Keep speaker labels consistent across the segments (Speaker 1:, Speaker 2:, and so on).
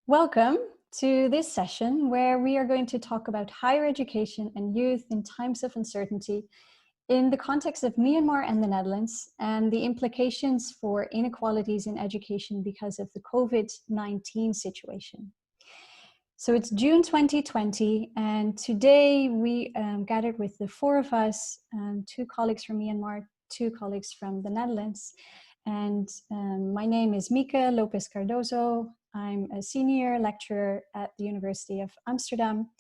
Speaker 1: Welcome to this session where we are going to talk about higher education and youth in times of uncertainty in the context of Myanmar and the Netherlands and the implications for inequalities in education because of the COVID-19 situation. So it's June 2020 and today we gathered with the four of us, two colleagues from Myanmar, two colleagues from the Netherlands. And my name is Mie Mie Lopes Cardozo. I'm a senior lecturer at the University of Amsterdam,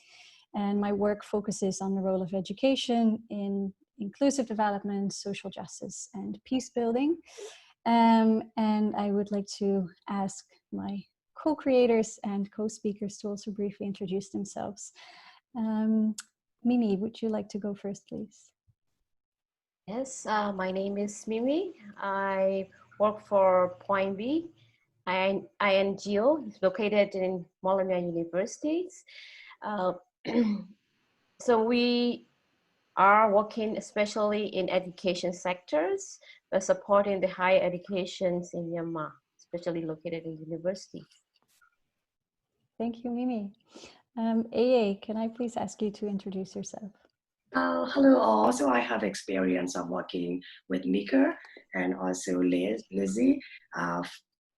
Speaker 1: and my work focuses on the role of education in inclusive development, social justice, and peace building. And I would like to ask my co-creators and co-speakers to also briefly introduce themselves. Mimi, would you like to go first, please?
Speaker 2: Yes, my name is Mie Mie. I work for Point B. INGO is located in Myanmar universities. So we are working especially in education sectors, but supporting the higher educations in Myanmar, especially located in universities.
Speaker 1: Thank you, Mimi. Aye, can I please ask you to introduce yourself?
Speaker 3: Hello all. So I have experience of working with Mika and also Lizzie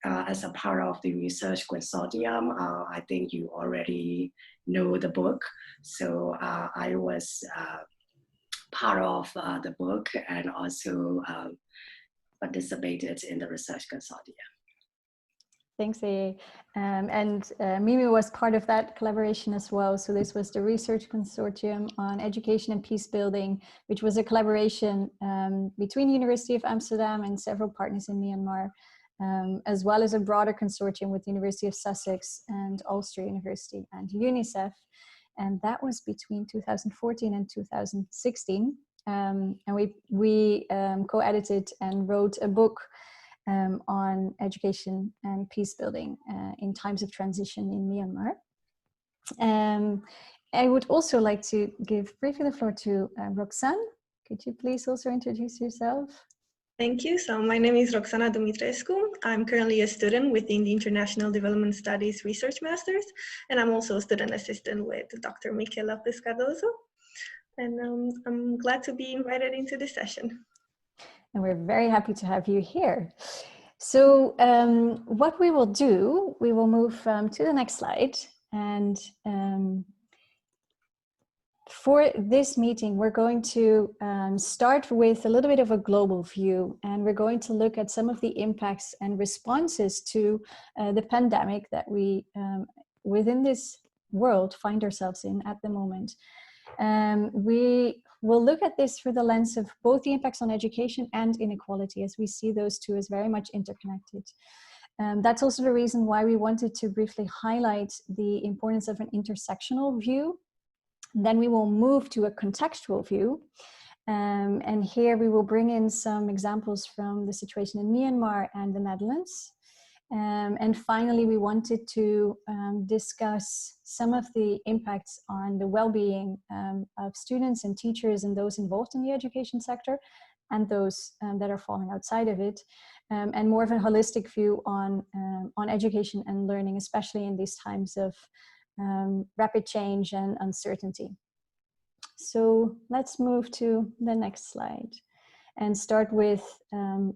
Speaker 3: as a part of the research consortium. I think you already know the book. So I was part of the book and also participated in the research consortium.
Speaker 1: Thanks, Aye. And Mimi was part of that collaboration as well. So this was the Research Consortium on Education and Peace Building, which was a collaboration between University of Amsterdam and several partners in Myanmar, as well as a broader consortium with the University of Sussex and Ulster University and UNICEF. And that was between 2014 and 2016. And we co-edited and wrote a book on education and peace building in times of transition in Myanmar. I would also like to give briefly the floor to Roxanne. Could you please also introduce yourself?
Speaker 4: Thank you. So my name is Roxana Dumitrescu. I'm currently a student within the International Development Studies Research Masters, and I'm also a student assistant with Dr. Mie Mie Lopes Cardozo. And I'm glad to be invited into this session.
Speaker 1: And we're very happy to have you here. So what we will do, we will move to the next slide. And for this meeting, we're going to start with a little bit of a global view. And we're going to look at some of the impacts and responses to the pandemic that we, within this world, find ourselves in at the moment. We will look at this through the lens of both the impacts on education and inequality, as we see those two as very much interconnected. That's also the reason why we wanted to briefly highlight the importance of an intersectional view. Then we will move to a contextual view. And here we will bring in some examples from the situation in Myanmar and the Netherlands. And finally, we wanted to discuss some of the impacts on the well-being of students and teachers and those involved in the education sector and those that are falling outside of it, and more of a holistic view on education and learning, especially in these times of rapid change and uncertainty. So let's move to the next slide and start with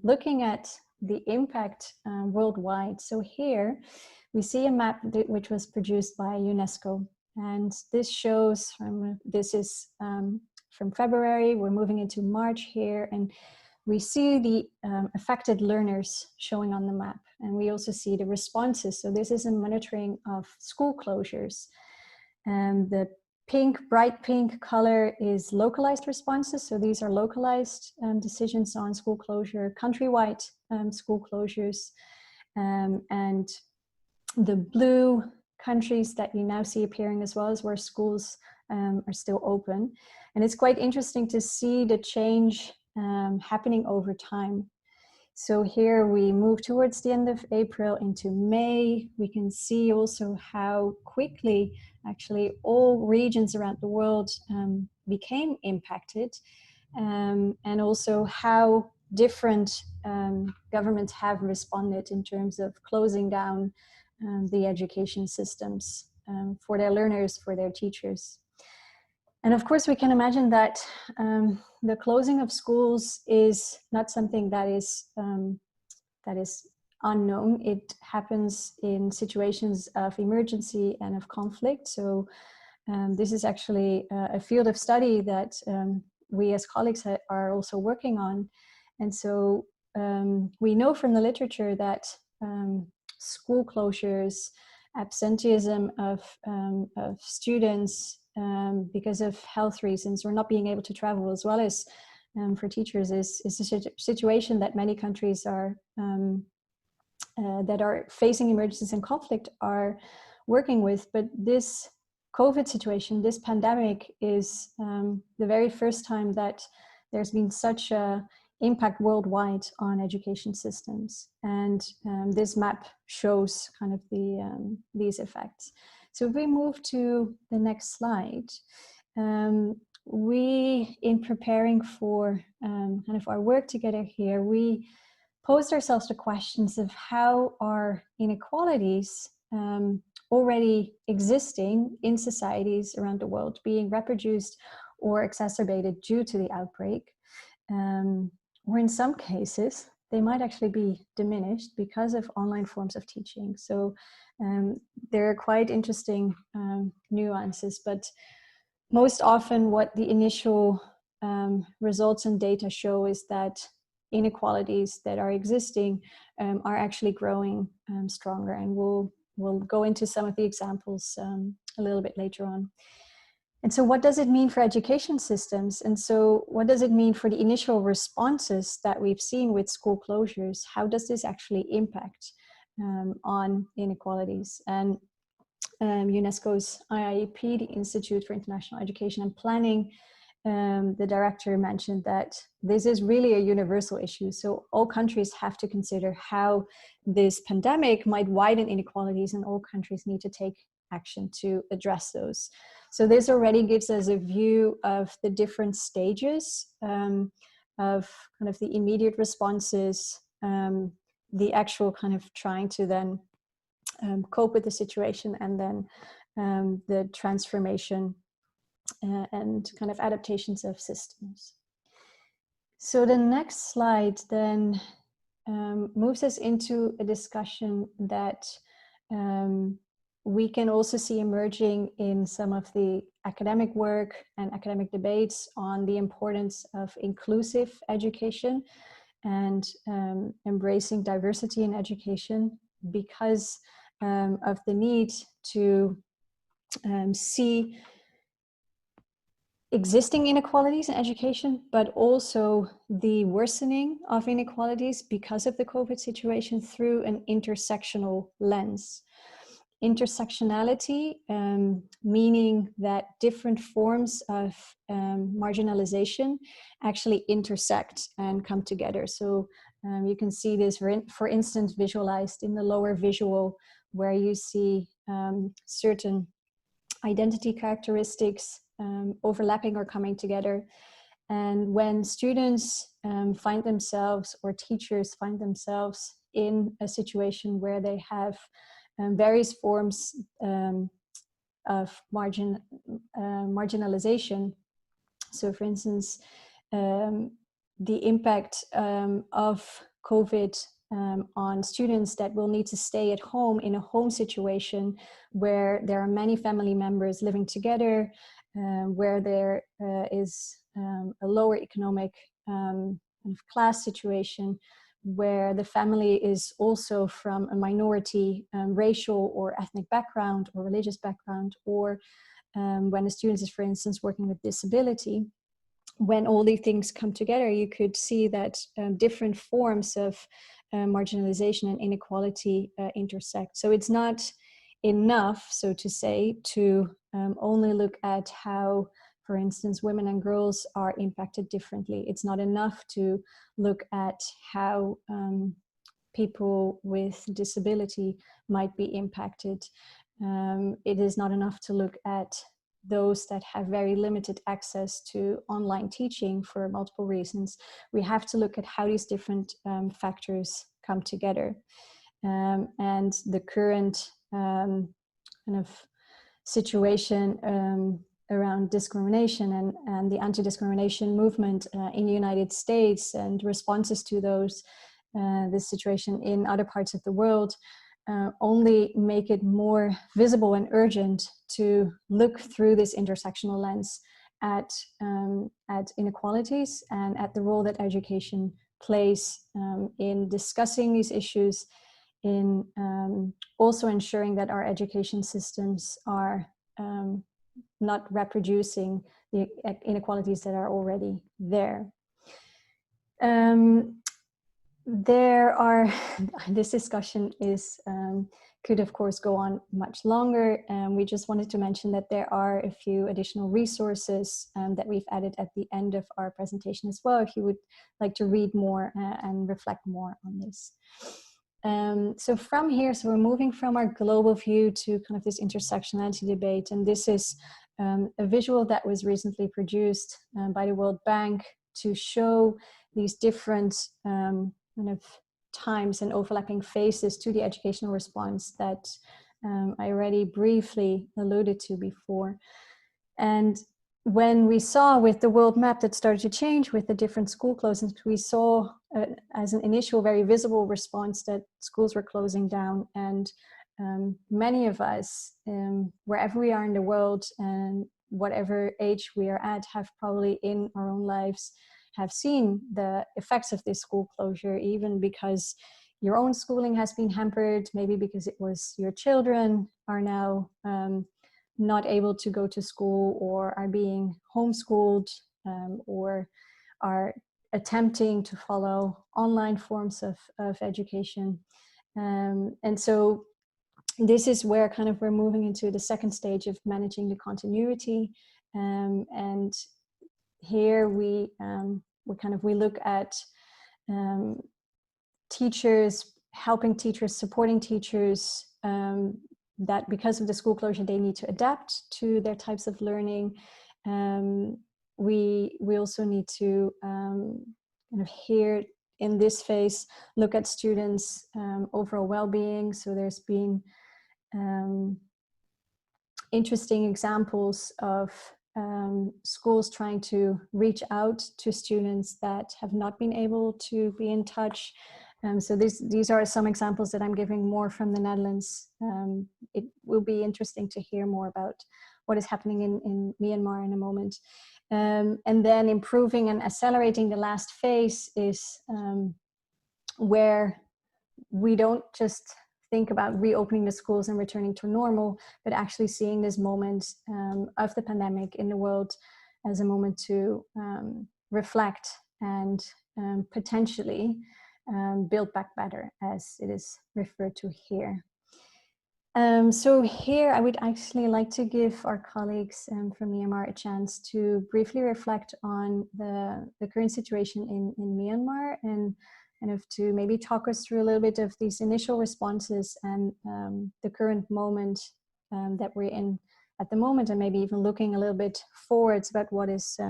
Speaker 1: looking at the impact worldwide. So here we see a map which was produced by UNESCO, and this shows this is from February. We're moving into March here, and we see the affected learners showing on the map, and we also see the responses. So this is a monitoring of school closures, and the bright pink color is localized responses. So these are localized decisions on school closure, countrywide school closures. And the blue countries that you now see appearing as well as where schools are still open. And it's quite interesting to see the change happening over time. So here we move towards the end of April into May. We can see also how quickly actually all regions around the world became impacted, and also how different governments have responded in terms of closing down the education systems for their learners, for their teachers. And of course, we can imagine that the closing of schools is not something that is unknown. It happens in situations of emergency and of conflict. So this is actually a field of study that we as colleagues are also working on. And so we know from the literature that school closures, absenteeism of students because of health reasons or not being able to travel, as well as for teachers, is a situation that many countries are that are facing emergencies and conflict are working with. But this COVID situation, this pandemic, is the very first time that there's been such a impact worldwide on education systems. And this map shows kind of these effects. So if we move to the next slide, we, in preparing for kind of our work together here, we posed ourselves the questions of how are inequalities already existing in societies around the world being reproduced or exacerbated due to the outbreak, or in some cases they might actually be diminished because of online forms of teaching. So there are quite interesting nuances, but most often what the initial results and data show is that inequalities that are existing are actually growing stronger, and we'll go into some of the examples a little bit later on. And so what does it mean for education systems? And so what does it mean for the initial responses that we've seen with school closures? How does this actually impact on inequalities? And UNESCO's IIEP, the Institute for International Education and Planning, the director mentioned that this is really a universal issue. So all countries have to consider how this pandemic might widen inequalities, and all countries need to take action to address those. So this already gives us a view of the different stages of kind of the immediate responses, the actual kind of trying to then cope with the situation, and then the transformation and kind of adaptations of systems. So the next slide then moves us into a discussion that we can also see emerging in some of the academic work and academic debates on the importance of inclusive education and embracing diversity in education, because of the need to see existing inequalities in education, but also the worsening of inequalities because of the COVID situation through an intersectional lens. Intersectionality, meaning that different forms of marginalization actually intersect and come together. So you can see this, for instance, visualized in the lower visual, where you see certain identity characteristics overlapping or coming together. And when students find themselves, or teachers find themselves in a situation where they have various forms of marginalization. So for instance, the impact of COVID on students that will need to stay at home in a home situation where there are many family members living together, where there is a lower economic class situation, where the family is also from a minority racial or ethnic background or religious background, or when a student is, for instance, working with disability. When all these things come together, you could see that different forms of marginalization and inequality intersect. So it's not enough, so to say, to only look at how, for instance, women and girls are impacted differently. It's not enough to look at how people with disability might be impacted. It is not enough to look at those that have very limited access to online teaching for multiple reasons. We have to look at how these different factors come together. and the current kind of situation around discrimination and the anti-discrimination movement in the United States and responses to those, this situation in other parts of the world, only make it more visible and urgent to look through this intersectional lens at inequalities and at the role that education plays in discussing these issues, in also ensuring that our education systems are not reproducing the inequalities that are already there. This discussion could of course go on much longer. We just wanted to mention that there are a few additional resources that we've added at the end of our presentation as well, if you would like to read more and reflect more on this. So from here, we're moving from our global view to kind of this intersectionality debate, and this is a visual that was recently produced by the World Bank to show these different kind of times and overlapping phases to the educational response that I already briefly alluded to before. And when we saw with the world map that started to change with the different school closings, we saw as an initial very visible response that schools were closing down, and many of us, wherever we are in the world and whatever age we are at, have probably in our own lives have seen the effects of this school closure, even because your own schooling has been hampered, maybe because it was your children are now not able to go to school or are being homeschooled or are attempting to follow online forms of education. And so this is where kind of we're moving into the second stage of managing the continuity. And here we look at teachers, helping teachers, supporting teachers, that because of the school closure, they need to adapt to their types of learning. We also need to kind of here in this phase, look at students' overall well-being. So there's been interesting examples of schools trying to reach out to students that have not been able to be in touch. So these are some examples that I'm giving more from the Netherlands. It will be interesting to hear more about what is happening in Myanmar in a moment. And then improving and accelerating the last phase is where we don't just think about reopening the schools and returning to normal, but actually seeing this moment of the pandemic in the world as a moment to reflect and potentially build back better, as it is referred to here. So here I would actually like to give our colleagues from Myanmar a chance to briefly reflect on the current situation in Myanmar, and kind of to maybe talk us through a little bit of these initial responses and the current moment that we're in at the moment, and maybe even looking a little bit forwards about what is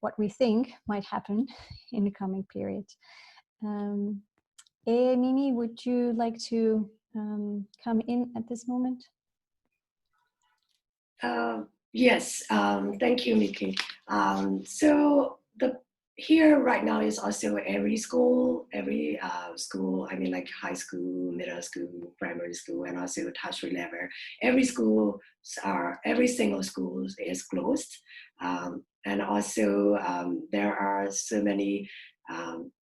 Speaker 1: what we think might happen in the coming period. Aye Nyein, would you like to come in at this moment?
Speaker 3: Yes, thank you, Nikki. So here right now is also every school, I mean like high school, middle school, primary school, and also tertiary level. Every single school is closed. And also there are so many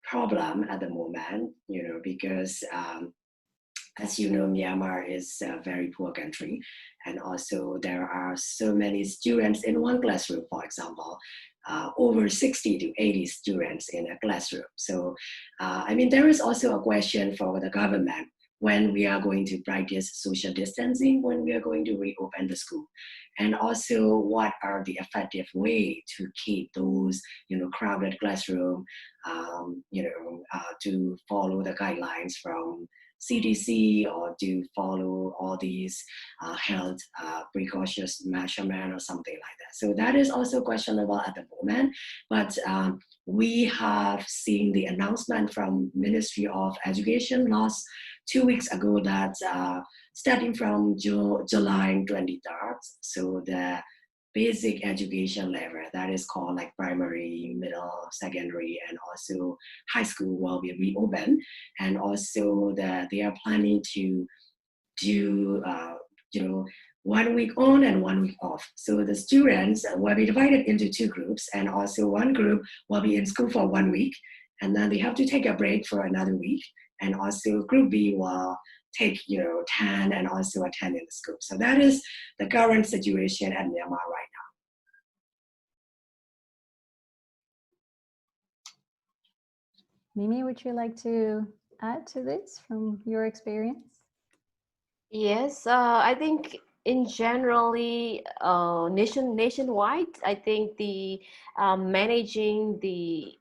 Speaker 3: problems at the moment, because as you know, Myanmar is a very poor country, and also there are so many students in one classroom, for example, over 60 to 80 students in a classroom. So, I mean, there is also a question for the government. when we are going to practice social distancing, when we are going to reopen the school, and also what are the effective way to keep those, crowded classroom, to follow the guidelines from CDC or to follow all these health precautions measurement or something like that. So that is also questionable at the moment, but we have seen the announcement from Ministry of Education last 2 weeks ago that starting from July 23rd, so the basic education level that is called like primary, middle, secondary, and also high school will be reopened, and also they are planning to do 1 week on and 1 week off. So the students will be divided into 2 groups, and also one group will be in school for 1 week, and then they have to take a break for another week, and also group B will take 10 and also attend in the school. So that is the current situation at Myanmar right now.
Speaker 1: Mie Mie, would you like to add to this from your experience?
Speaker 2: Yes, I think in generally nationwide, I think the managing the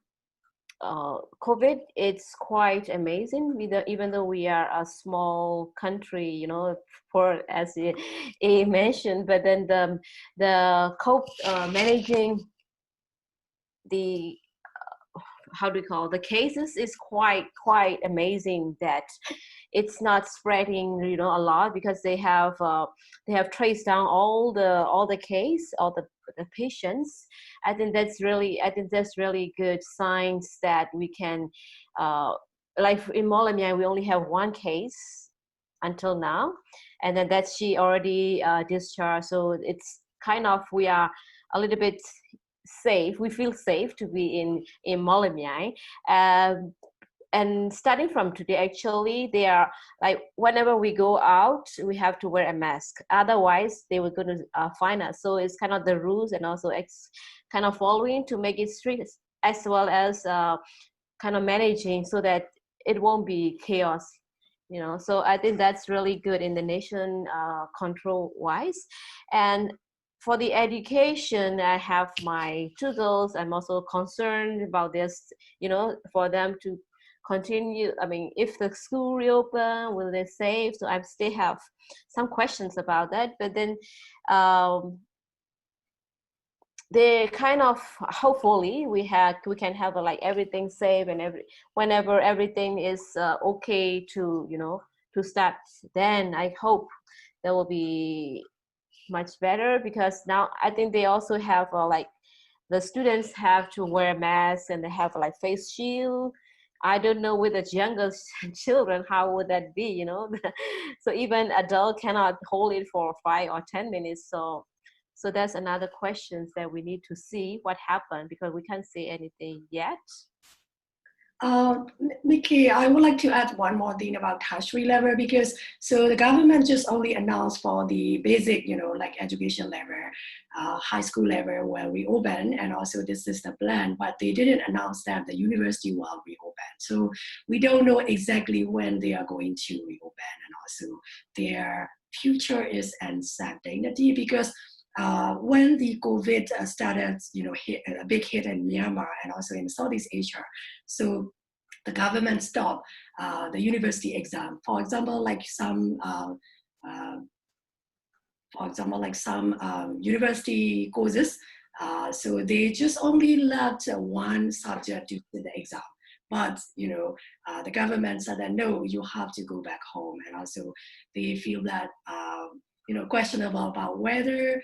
Speaker 2: COVID, it's quite amazing. Even though we are a small country, for as A mentioned, but then the managing the how do we call the cases is quite amazing, that it's not spreading a lot, because they have traced down all the case, all the patients. I think that's really good signs that we can like in Mie Mie we only have 1 case until now, and then that she already discharged, so it's kind of we are a little bit safe. We feel safe to be in Mie Mie. And starting from today, actually, they are like whenever we go out, we have to wear a mask. Otherwise, they were going to fine us. So it's kind of the rules, and also kind of following to make it strict, as well as kind of managing so that it won't be chaos. So I think that's really good in the nation control wise. And for the education, I have my 2 girls. I'm also concerned about this, for them to continue. I mean, if the school reopen, will they safe? So I still have some questions about that. But then they kind of, hopefully we can have like everything safe, and whenever everything is okay to to start, then I hope there will be much better, because now I think they also have like the students have to wear masks, and they have like face shield. I don't know with the younger children how would that be, so even adult cannot hold it for 5 or 10 minutes. So that's another question that we need to see what happened, because we can't say anything yet.
Speaker 3: Nikki, I would like to add one more thing about tertiary level, because so the government just only announced for the basic, like education level, high school level will reopen, and also this is the plan, but they didn't announce that the university will reopen. So we don't know exactly when they are going to reopen, and also their future is uncertainty, because when the COVID started, hit a big hit in Myanmar and also in Southeast Asia, so the government stopped the university exam. For example, like some university courses, so they just only left 1 subject to the exam. But the government said that no, you have to go back home, and also they feel that questionable about whether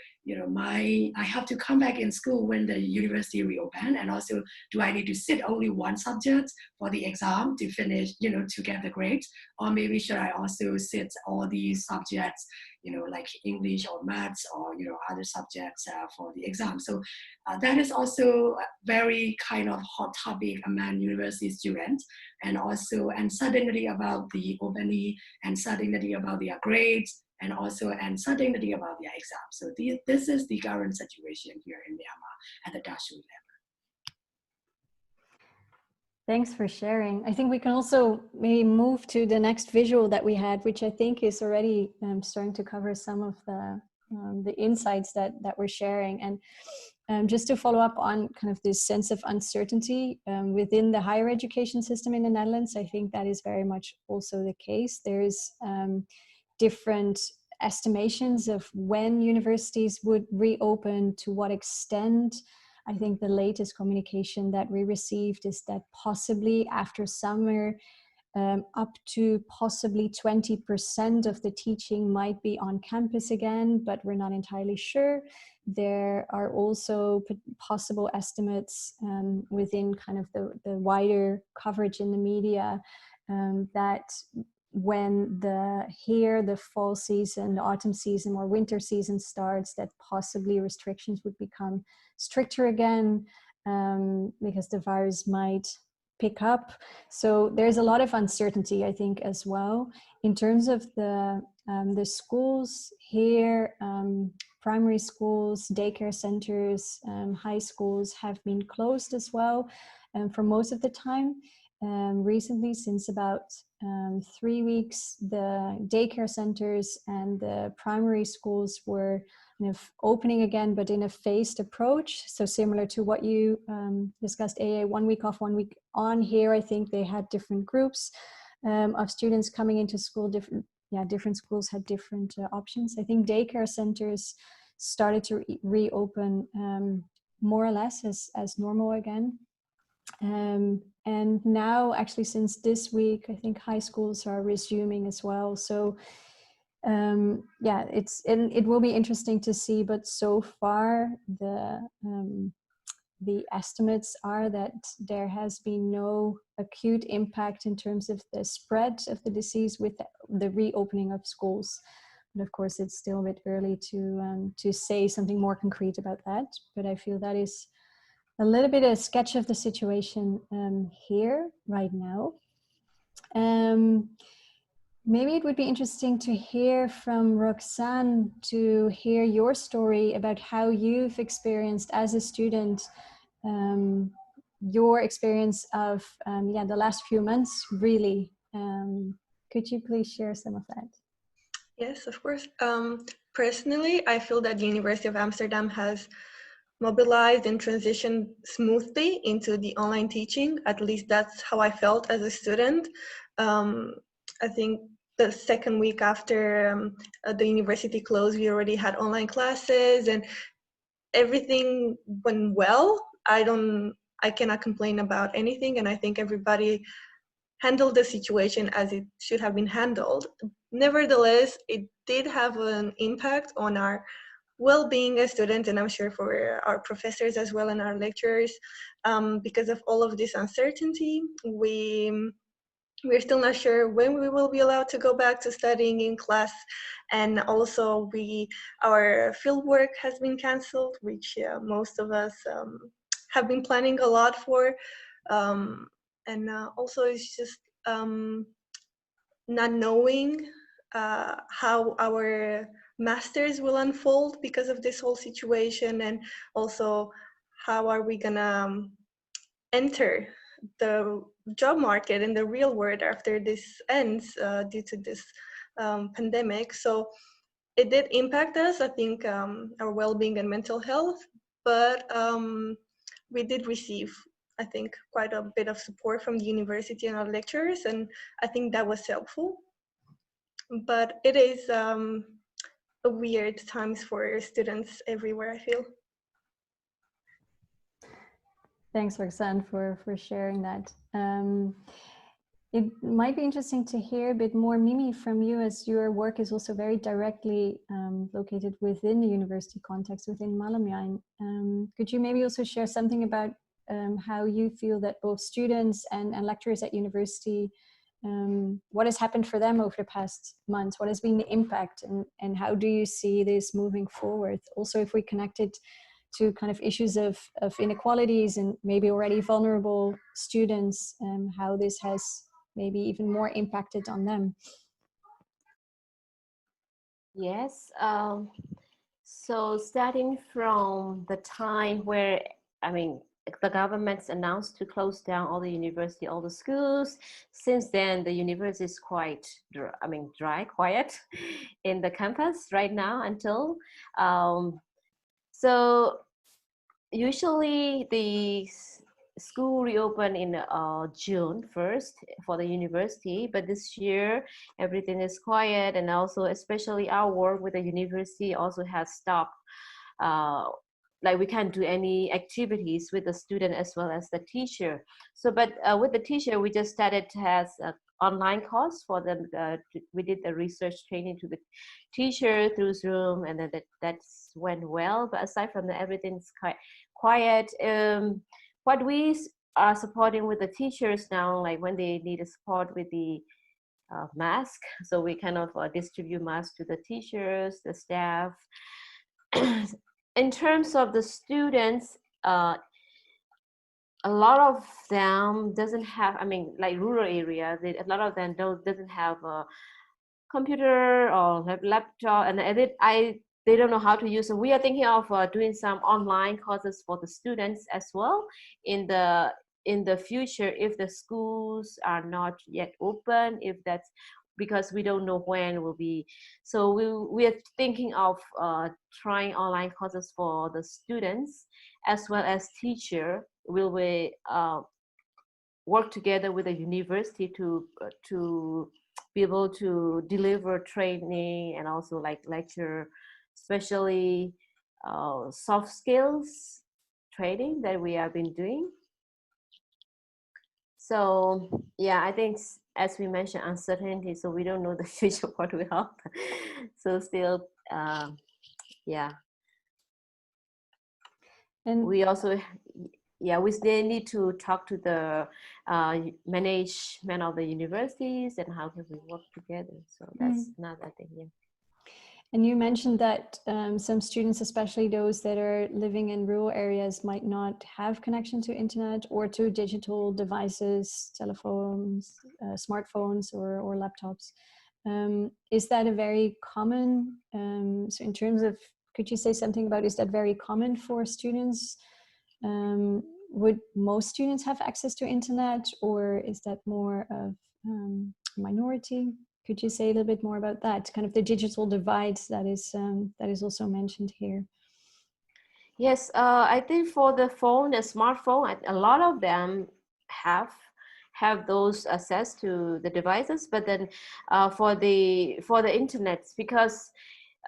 Speaker 3: I have to come back in school when the university reopen, and also do I need to sit only 1 subject for the exam to finish, to get the grades, or maybe should I also sit all these subjects, like English or maths or other subjects for the exam. So that is also a very kind of hot topic among university students, and also uncertainty about the opening, uncertainty about their grades, and also uncertainty about their exam. So this is the current situation here in Myanmar at the tertiary level.
Speaker 1: Thanks for sharing. I think we can also maybe move to the next visual that we had, which I think is already starting to cover some of the insights that we're sharing. And just to follow up on kind of this sense of uncertainty within the higher education system in the Netherlands, I think that is very much also the case. There's different estimations of when universities would reopen, to what extent. I think the latest communication that we received is that possibly after summer, up to possibly 20% of the teaching might be on campus again, but we're not entirely sure. There are also possible estimates within kind of the wider coverage in the media that when the fall season, the autumn season or winter season starts, that possibly restrictions would become stricter again because the virus might pick up. So there's a lot of uncertainty, I think, as well. In terms of the schools here, primary schools, daycare centers, high schools have been closed as well for most of the time. Recently, since about 3 weeks, the daycare centers and the primary schools were kind of opening again, but in a phased approach. So similar to what you discussed, AA, 1 week off, 1 week on. Here, I think they had different groups of students coming into school. Different schools had different options. I think daycare centers started to reopen more or less as normal again. And now, actually, since this week, I think high schools are resuming as well. So it will be interesting to see. But so far, the estimates are that there has been no acute impact in terms of the spread of the disease with the reopening of schools. But of course, it's still a bit early to say something more concrete about that. But I feel that is a little bit of a sketch of the situation here right now. Maybe it would be interesting to hear from Roxanne, to hear your story about how you've experienced as a student your experience of the last few months, really. Could you please share some of that?
Speaker 4: Yes, of course. Personally, I feel that the University of Amsterdam has mobilized and transitioned smoothly into the online teaching. At least that's how I felt as a student. I think the second week after the university closed, we already had online classes and everything went well. I cannot complain about anything, and I think everybody handled the situation as it should have been handled. Nevertheless, it did have an impact on our well-being as students, and I'm sure for our professors as well and our lecturers, because of all of this uncertainty. We're still not sure when we will be allowed to go back to studying in class, and also our field work has been canceled, which most of us have been planning a lot for, and also it's just not knowing how our masters will unfold because of this whole situation, and also how are we gonna enter the job market in the real world after this ends due to this pandemic. So it did impact us, I think, our well-being and mental health, but we did receive, I think, quite a bit of support from the university and our lecturers, and I think that was helpful. But it is a weird times for students everywhere, I feel.
Speaker 1: Thanks, Roxanne, for sharing that. It might be interesting to hear a bit more, Mie Mie, from you, as your work is also very directly located within the university context, within Aye Nyein. Could you maybe also share something about how you feel that both students and lecturers at university, what has happened for them over the past months? What has been the impact, and how do you see this moving forward? Also, if we connect it to kind of issues of inequalities and maybe already vulnerable students, how this has maybe even more impacted on them.
Speaker 2: Yes. So starting from the time where, I mean, the government's announced to close down all the university, all the schools. Since then, the university is quite, dry, quiet in the campus right now until. So usually the school reopen in June 1st for the university, but this year everything is quiet, and also especially our work with the university also has stopped. Like we can't do any activities with the student as well as the teacher. So, but with the teacher, we just started as an online course for them. We did the research training to the teacher through Zoom, and then that's went well. But aside from that, everything's quite quiet. What we are supporting with the teachers now, like when they need a support with the mask, so we kind of distribute masks to the teachers, the staff. In terms of the students, a lot of them doesn't have, like rural area, a lot of them doesn't have a computer or laptop, and they don't know how to use it. We are thinking of doing some online courses for the students as well in the future if the schools are not yet open, if that's because we don't know when it will be. So we are thinking of trying online courses for the students as well as teacher. Will we work together with the university to be able to deliver training and also like lecture, especially soft skills training that we have been doing. So yeah, I think as we mentioned, uncertainty, so we don't know the future what will happen. So still, yeah. And we also, we still need to talk to the management of the universities and how can we work together. So that's another thing, yeah.
Speaker 1: And you mentioned that some students, especially those that are living in rural areas, might not have connection to internet or to digital devices, telephones, smartphones or laptops. Is that a very common, so in terms of, could you say something about, is that very common for students? Would most students have access to internet, or is that more of a minority? Could you say a little bit more about that, kind of the digital divide that is also mentioned here?
Speaker 2: Yes, I think for the phone, the smartphone, a lot of them have those access to the devices, but then for the internet, because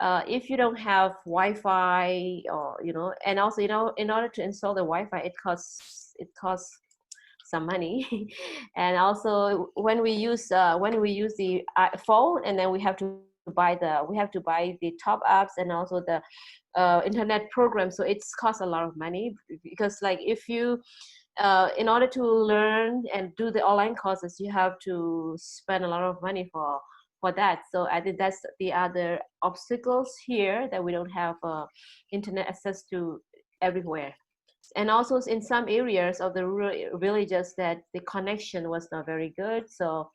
Speaker 2: if you don't have Wi-Fi, or and also in order to install the Wi-Fi, it costs some money. And also when we use the phone, and then we have to buy the top ups and also the internet program, so it's cost a lot of money, because like if you in order to learn and do the online courses, you have to spend a lot of money for that. So I think that's the other obstacles here, that we don't have internet access to everywhere. And also in some areas of the rural villages that the connection was not very good, so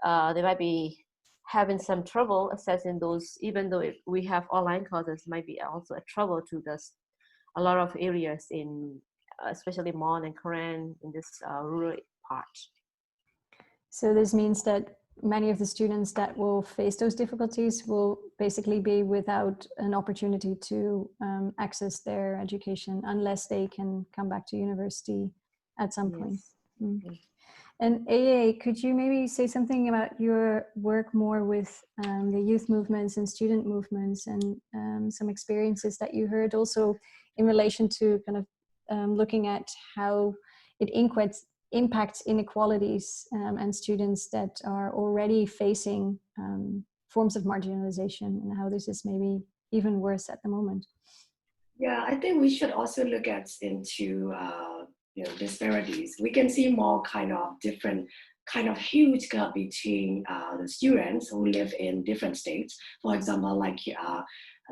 Speaker 2: they might be having some trouble accessing those, even though if we have online courses, might be also a trouble to a lot of areas in especially Mon and Karen in this rural part.
Speaker 1: So this means that many of the students that will face those difficulties will basically be without an opportunity to access their education unless they can come back to university at some point. Yes. And Aye, could you maybe say something about your work more with the youth movements and student movements, and some experiences that you heard also in relation to kind of looking at how it impacts inequalities and students that are already facing forms of marginalization, and how this is maybe even worse at the moment?
Speaker 3: Yeah, I think we should also look into disparities. We can see more kind of different, kind of huge gap between the students who live in different states. For example, like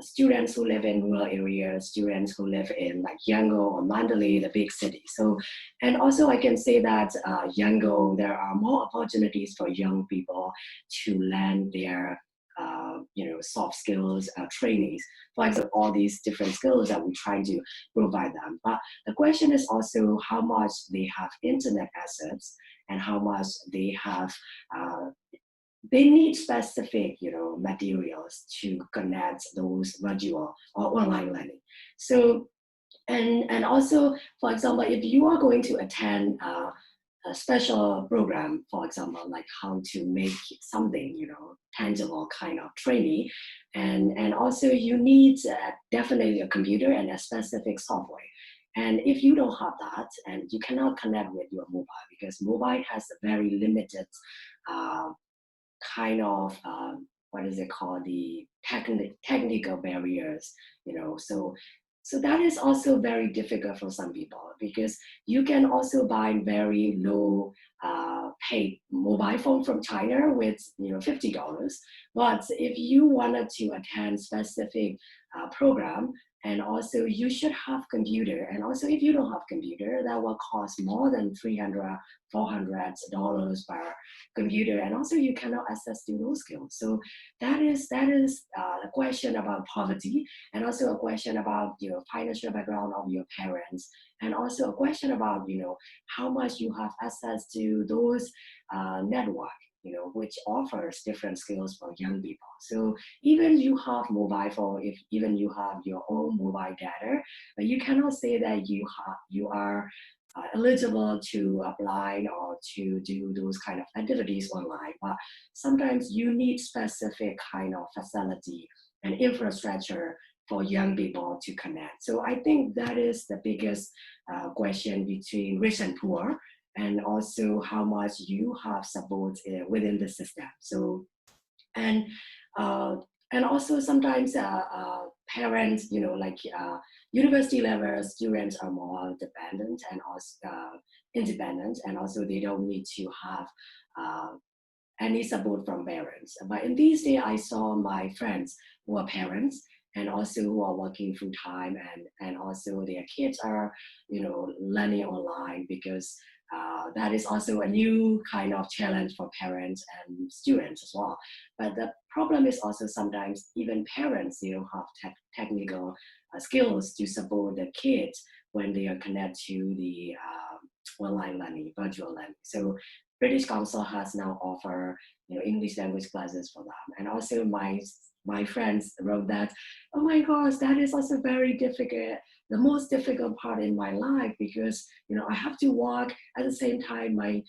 Speaker 3: students who live in rural areas, students who live in like Yangon or Mandalay, the big cities. So, and also I can say that Yangon, there are more opportunities for young people to land their soft skills trainees. For example, all these different skills that we try to provide them. But the question is also how much they have internet access and how much they have. They need specific, materials to connect those virtual or online learning. So, and also, for example, if you are going to attend a special program, for example, like how to make something, tangible kind of training, and also you need definitely a computer and a specific software. And if you don't have that, and you cannot connect with your mobile, because mobile has a very limited kind of what is it called, the technical barriers, so that is also very difficult for some people, because you can also buy very low paid mobile phone from China with $50, but if you wanted to attend specific program, and also you should have computer, and also if you don't have computer, that will cost more than $300, $400 per computer, and also you cannot access to those skills. So that is a question about poverty, and also a question about financial background of your parents, and also a question about how much you have access to those network, which offers different skills for young people. So even you have mobile phone, if even you have your own mobile data, but you cannot say that you are eligible to apply or to do those kind of activities online. But sometimes you need specific kind of facility and infrastructure for young people to connect. So I think that is the biggest question between rich and poor, and also how much you have support within the system. So, and also sometimes parents, university level students are more dependent and also independent, and also they don't need to have any support from parents. But in these days, I saw my friends who are parents and also who are working full time, and also their kids are, learning online, because that is also a new kind of challenge for parents and students as well. But the problem is also sometimes even parents, they don't have technical skills to support the kids when they are connected to the online learning, virtual learning. So British Council has now offered English language classes for them. And also my friends wrote that, oh my gosh, that is also very difficult, the most difficult part in my life, because I have to work at the same time my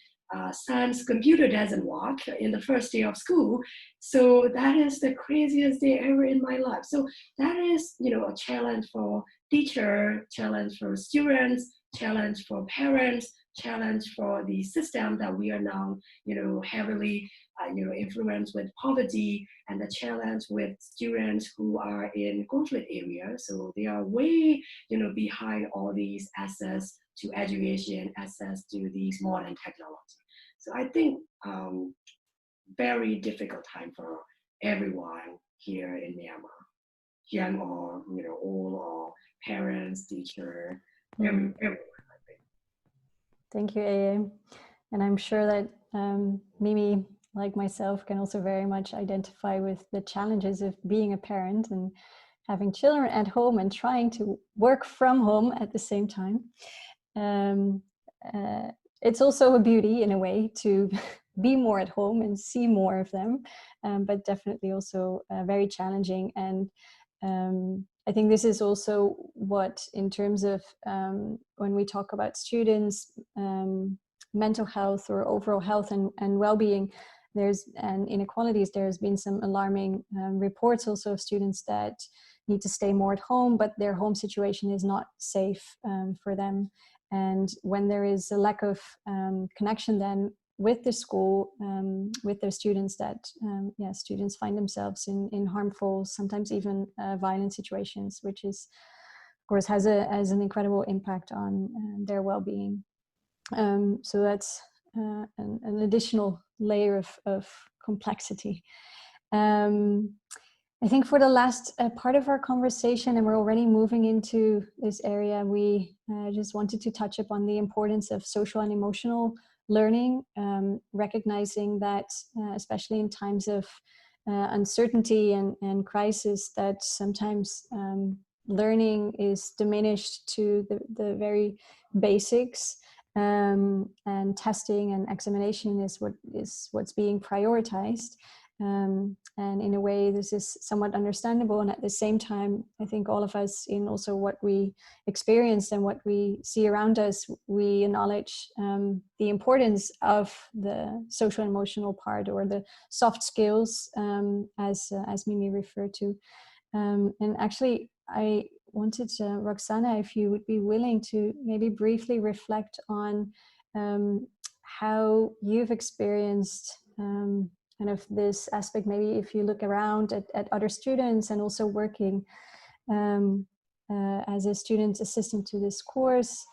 Speaker 3: son's computer doesn't work in the first day of school. So that is the craziest day ever in my life. So that is a challenge for teacher, challenge for students, challenge for parents, challenge for the system that we are now heavily influenced with poverty, and the challenge with students who are in conflict areas. So they are way behind all these access to education, access to these modern technology. So I think very difficult time for everyone here in Myanmar, young or old, or parents, teacher, everyone. I think.
Speaker 1: Thank you, Aye. And I'm sure that Mimi, like myself, can also very much identify with the challenges of being a parent and having children at home and trying to work from home at the same time. It's also a beauty in a way to be more at home and see more of them, but definitely also very challenging. And I think this is also what, in terms of when we talk about students, mental health or overall health and well-being, and inequalities, there's been some alarming reports also of students that need to stay more at home, but their home situation is not safe for them. And when there is a lack of connection then with the school, with their students, that students find themselves in harmful, sometimes even violent situations, which is, of course, has an incredible impact on their well-being. So that's an additional layer of complexity. I think for the last part of our conversation, and we're already moving into this area, we just wanted to touch upon the importance of social and emotional learning, recognizing that especially in times of uncertainty and crisis, that sometimes learning is diminished to the very basics, and testing and examination is what's being prioritized. And in a way, this is somewhat understandable. And at the same time, I think all of us, in also what we experience and what we see around us, we acknowledge the importance of the social emotional part, or the soft skills, as Mie Mie referred to. And actually, I wanted Roxana, if you would be willing to maybe briefly reflect on how you've experienced kind of this aspect, maybe if you look around at other students, and also working as a student assistant to this course,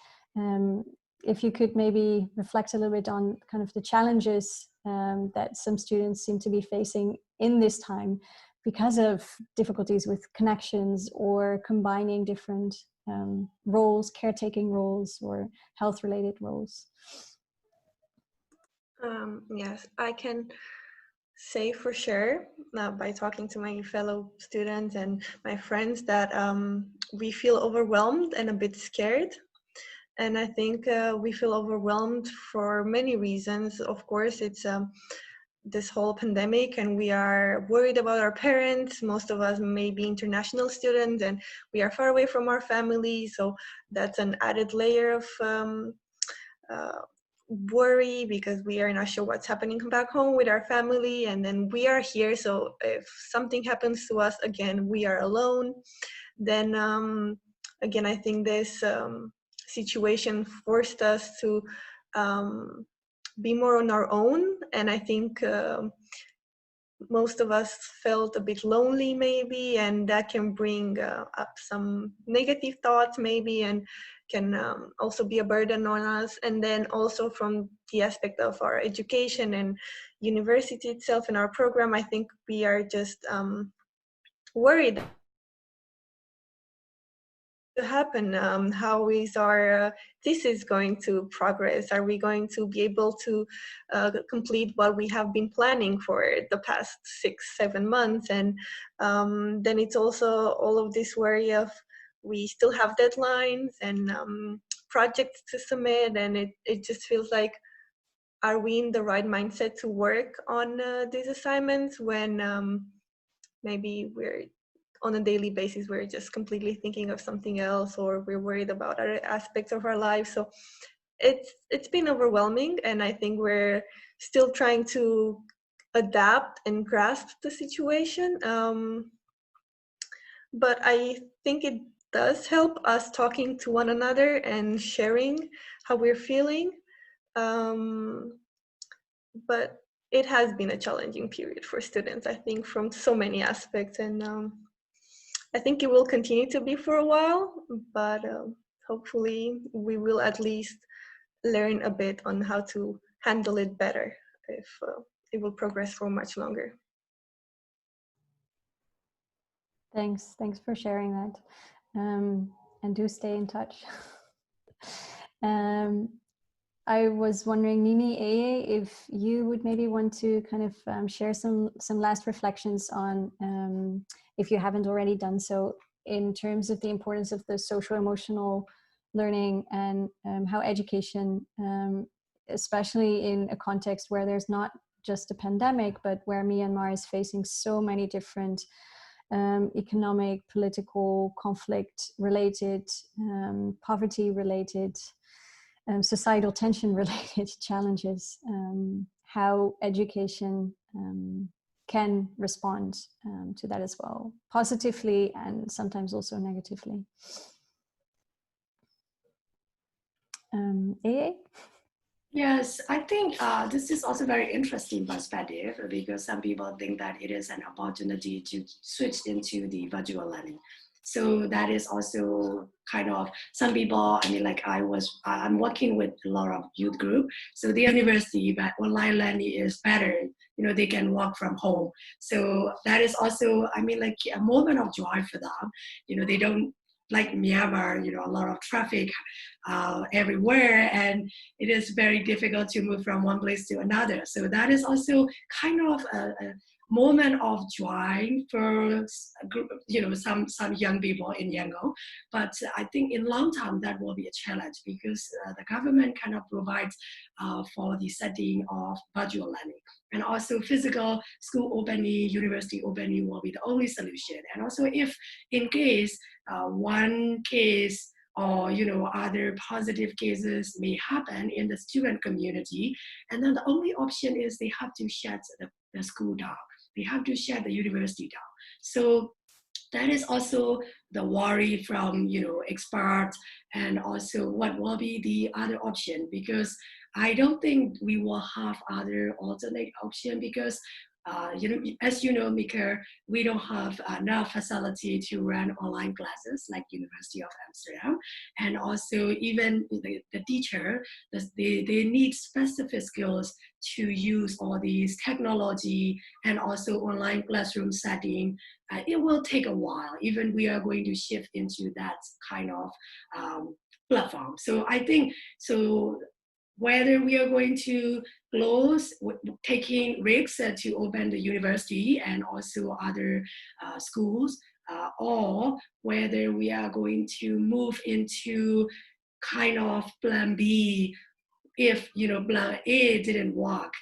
Speaker 1: if you could maybe reflect a little bit on kind of the challenges that some students seem to be facing in this time because of difficulties with connections, or combining different roles, caretaking roles, or health-related roles.
Speaker 4: Yes, I can say for sure, by talking to my fellow students and my friends, that we feel overwhelmed and a bit scared. And I think we feel overwhelmed for many reasons. Of course, it's this whole pandemic, and we are worried about our parents. Most of us may be international students, and we are far away from our family. So that's an added layer of worry, because we are not sure what's happening back home with our family, and then we are here. So if something happens to us, again, we are alone. Then again, I think this situation forced us to be more on our own, and I think most of us felt a bit lonely maybe, and that can bring up some negative thoughts maybe, and can also be a burden on us. And then also from the aspect of our education and university itself and our program, I think we are just worried to happen. How is our thesis going to progress? Are we going to be able to complete what we have been planning for the past 6-7 months? And then it's also all of this worry of, we still have deadlines and projects to submit, and it just feels like, are we in the right mindset to work on these assignments when maybe we're on a daily basis, we're just completely thinking of something else, or we're worried about other aspects of our lives. So it's been overwhelming, and I think we're still trying to adapt and grasp the situation. But I think it does help us talking to one another and sharing how we're feeling. But it has been a challenging period for students, I think, from so many aspects, and I think it will continue to be for a while, but hopefully we will at least learn a bit on how to handle it better if it will progress for much longer.
Speaker 1: Thanks for sharing that, and do stay in touch. I was wondering, Mie Mie, if you would maybe want to kind of share some last reflections on, if you haven't already done so, in terms of the importance of the social emotional learning, and how education, especially in a context where there's not just a pandemic, but where Myanmar is facing so many different economic, political, conflict-related, poverty-related, societal tension-related challenges, how education can respond to that as well, positively and sometimes also negatively. Aye?
Speaker 3: Yes, I think this is also very interesting perspective, because some people think that it is an opportunity to switch into the virtual learning. So that is also kind of, some people, I mean, like I'm working with a lot of youth group. So the university, but online learning is better. You know, they can work from home. So that is also, I mean, like a moment of joy for them. You know, they don't, like Myanmar, you know, a lot of traffic everywhere, and it is very difficult to move from one place to another. So that is also kind of a moment of joy for some young people in Yangon. But I think in long term that will be a challenge, because the government cannot provide for the setting of virtual learning, and also physical school opening, university opening will be the only solution. And also, if in case one case or other positive cases may happen in the student community, and then the only option is they have to shut the school down. They have to shut the university down. So that is also the worry from experts, and also what will be the other option, because I don't think we will have other alternate option, because as you know, Mika, we don't have enough facility to run online classes like University of Amsterdam, and also even the teacher, they need specific skills to use all these technology and also online classroom setting. It will take a while, even we are going to shift into that kind of platform. So I think, whether we are going to close, taking risks to open the university and also other schools, or whether we are going to move into kind of plan B, if plan A didn't work,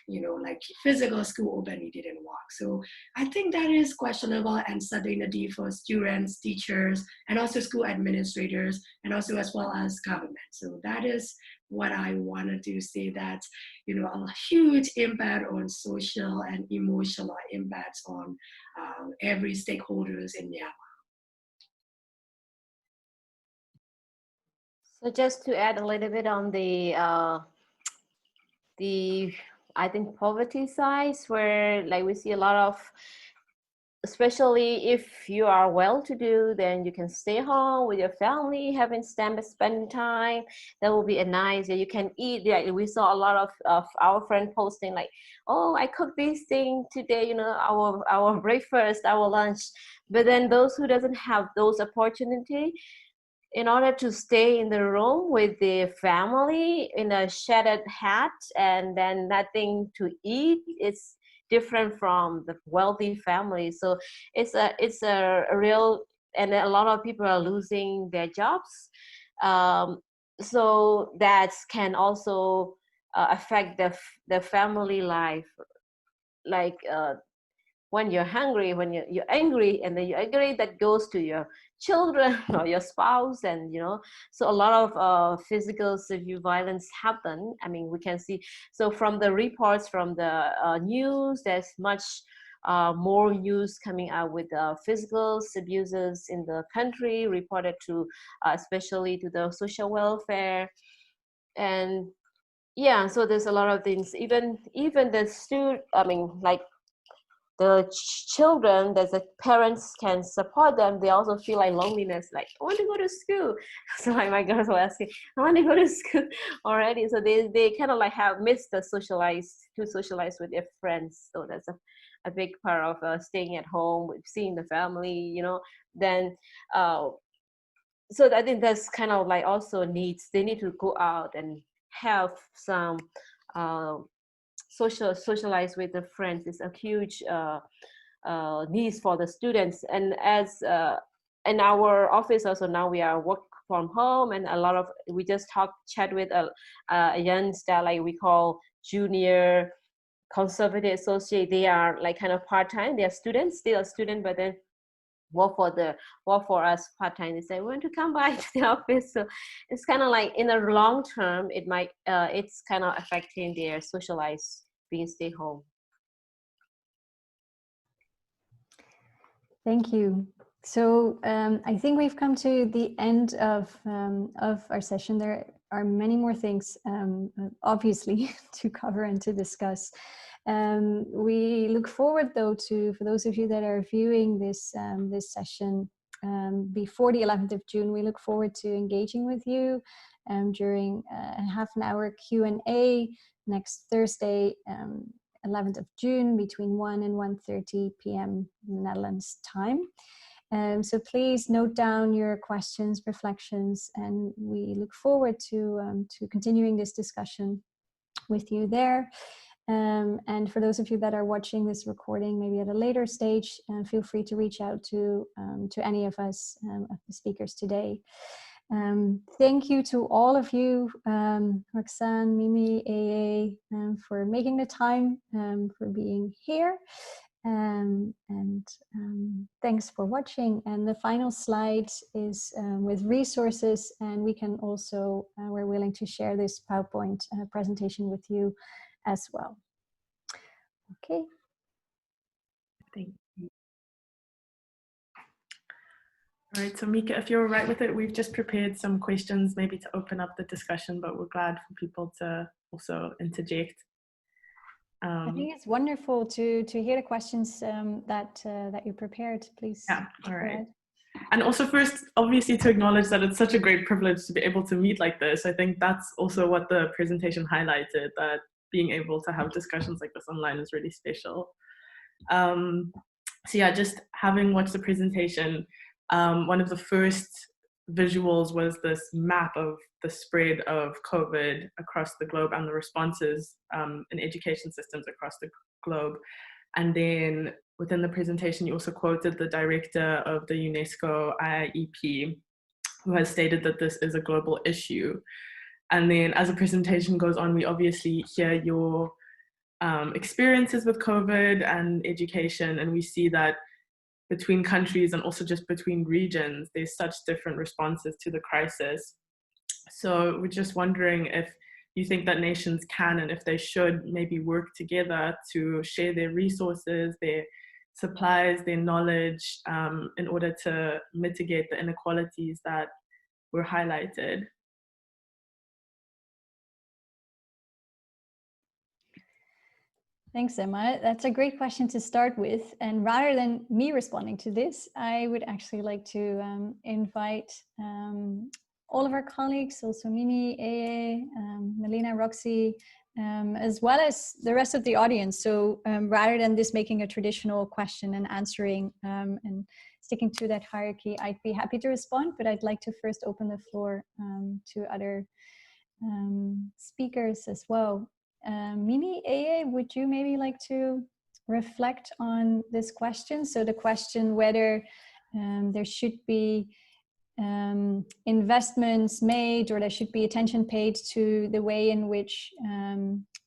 Speaker 3: like physical school opening didn't work. So I think that is questionable uncertainty for students, teachers, and also school administrators, and also as well as government. So that is what I wanted to say, that a huge impact on social and emotional impacts on every stakeholders in Myanmar.
Speaker 2: So just to add a little bit on the I think poverty side, where like we see a lot of, especially if you are well-to-do, then you can stay home with your family, having spending time. That will be a nice. You can eat. Yeah, we saw a lot of our friends posting like, "Oh, I cooked this thing today. Our breakfast, our lunch." But then those who doesn't have those opportunity, in order to stay in the room with the family in a shaded hat and then nothing to eat, it's different from the wealthy family. So it's a real, and a lot of people are losing their jobs. So that can also affect the family life. Like when you're hungry, when you're angry, and then you're angry, that goes to your children or your spouse, and so a lot of physical severe violence happen. I mean, we can see, so from the reports from the news, there's much more news coming out with physical abuses in the country reported to especially to the social welfare. And yeah, so there's a lot of things, even the student, I mean, like the children, that the parents can support them, they also feel like loneliness, like I want to go to school. So like my girls were asking, I want to go to school already. So they kind of like have missed the socialize with their friends. So that's a big part of staying at home, seeing the family, then so I think that's kind of like also they need to go out and have some socialize with the friends. Is a huge needs for the students. And as in our office also, now we are work from home, and a lot of, we just chat with a young staff, like we call junior conservative associate. They are like kind of part-time, they are students, still a student, but then work for us part-time. They say, we want to come by to the office. So it's kind of like in the long term, it might it's kind of affecting their socialize, being stay home.
Speaker 1: Thank you. So I think we've come to the end of our session. There are many more things, obviously, to cover and to discuss. We look forward, though, for those of you that are viewing this this session before the 11th of June, we look forward to engaging with you during a half an hour Q&A next Thursday, 11th of June, between 1 and 1:30 p.m. Netherlands time. So please note down your questions, reflections, and we look forward to continuing this discussion with you there. And for those of you that are watching this recording, maybe at a later stage, feel free to reach out to any of us, of the speakers today. Thank you to all of you, Roxanne, Mie Mie, Aye, for making the time, for being here. Thanks for watching. And the final slide is with resources, and we can also, we're willing to share this PowerPoint presentation with you as well. Okay.
Speaker 5: Thank you. All right, so Mika, if you're all right with it, we've just prepared some questions maybe to open up the discussion, but we're glad for people to also interject.
Speaker 1: I think it's wonderful to hear the questions that you prepared. Please.
Speaker 5: Yeah, all right. And also first, obviously, to acknowledge that it's such a great privilege to be able to meet like this. I think that's also what the presentation highlighted, that being able to have discussions like this online is really special. So yeah, just having watched the presentation, one of the first visuals was this map of the spread of COVID across the globe and the responses in education systems across the globe. And then within the presentation, you also quoted the director of the UNESCO IEP, who has stated that this is a global issue. And then as the presentation goes on, we obviously hear your experiences with COVID and education, and we see that between countries and also just between regions, there's such different responses to the crisis. So we're just wondering if you think that nations can and if they should maybe work together to share their resources, their supplies, their knowledge, in order to mitigate the inequalities that were highlighted.
Speaker 1: Thanks, Emma. That's a great question to start with. And rather than me responding to this, I would actually like to invite all of our colleagues, also Mie Mie, Aye, Melina, Roxy, as well as the rest of the audience. So rather than this making a traditional question and answering and sticking to that hierarchy, I'd be happy to respond, but I'd like to first open the floor to other speakers as well. Mie Mie, Aye, would you maybe like to reflect on this question? So the question whether there should be investments made, or there should be attention paid to the way in which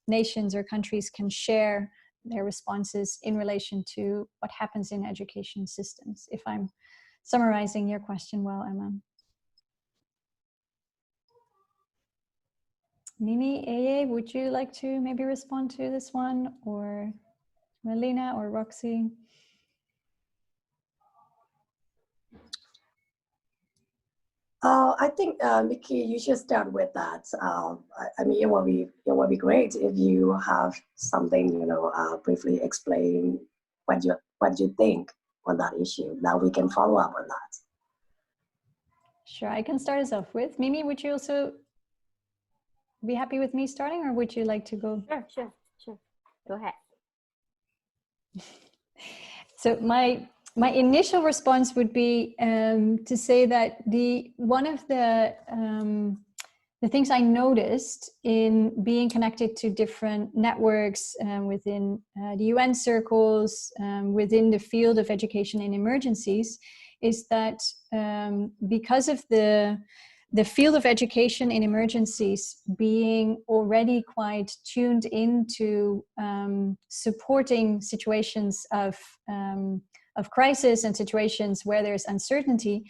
Speaker 1: nations or countries can share their responses in relation to what happens in education systems. If I'm summarizing your question well, Emma. Mie Mie, Aye, would you like to maybe respond to this one, or Melina or Roxy?
Speaker 3: I think, Nikki, you should start with that. I mean, it would be great if you have something, briefly explain what you think on that issue. Now we can follow up on that.
Speaker 1: Sure, I can start us off with. Mie Mie, would you also be happy with me starting, or would you like to go?
Speaker 2: Sure. Go ahead.
Speaker 1: So my initial response would be to say that one of the things I noticed in being connected to different networks within the UN circles, within the field of education in emergencies, is that because of the field of education in emergencies being already quite tuned into supporting situations of crisis and situations where there's uncertainty,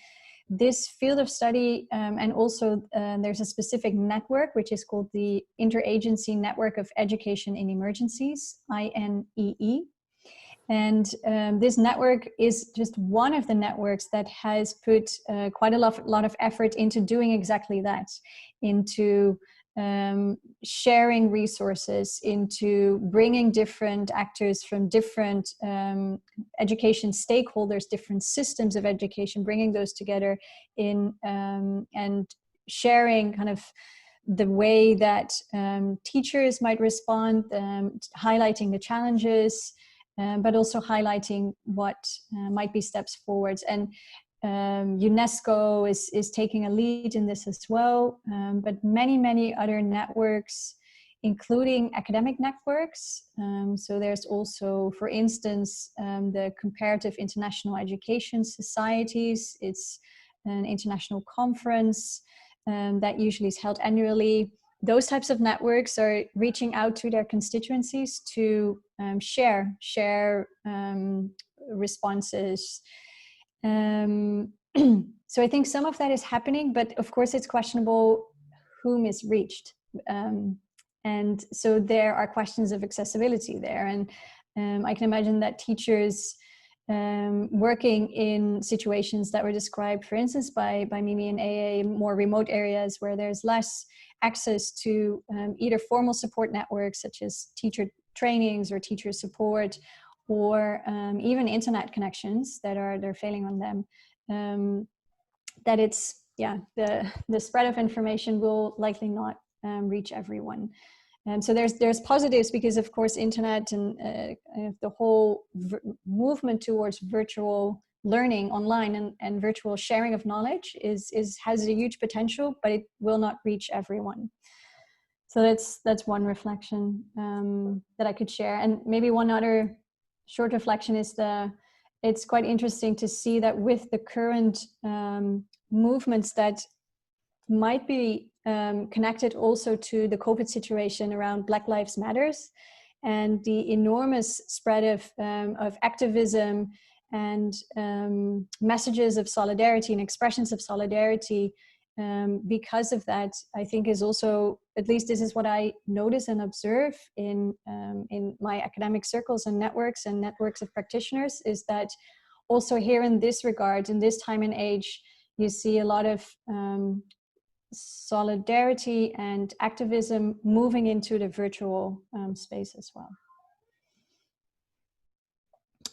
Speaker 1: this field of study, and also there's a specific network which is called the Interagency Network of Education in Emergencies, INEE. And this network is just one of the networks that has put quite a lot of effort into doing exactly that, into sharing resources, into bringing different actors from different education stakeholders, different systems of education, bringing those together in and sharing kind of the way that teachers might respond, highlighting the challenges, but also highlighting what might be steps forwards. And UNESCO is taking a lead in this as well, but many other networks, including academic networks. So there's also, for instance, the Comparative International Education Societies. It's an international conference that usually is held annually. Those types of networks are reaching out to their constituencies to share responses. So I think some of that is happening, but of course it's questionable whom is reached. And so there are questions of accessibility there. And I can imagine that teachers working in situations that were described, for instance, by Mie Mie and Aye, more remote areas where there's less access to either formal support networks such as teacher trainings or teacher support, or even internet connections they're failing on them, that it's, the spread of information will likely not reach everyone. So there's positives, because of course internet and the whole movement towards virtual learning online and virtual sharing of knowledge has a huge potential, but it will not reach everyone. So that's one reflection that I could share. And maybe one other short reflection is it's quite interesting to see that with the current movements that might be connected also to the COVID situation around Black Lives Matters and the enormous spread of activism and messages of solidarity and expressions of solidarity. Because of that, I think is also, at least this is what I notice and observe in my academic circles and networks of practitioners, is that also here in this regard, in this time and age, you see a lot of solidarity and activism moving into the virtual space as well.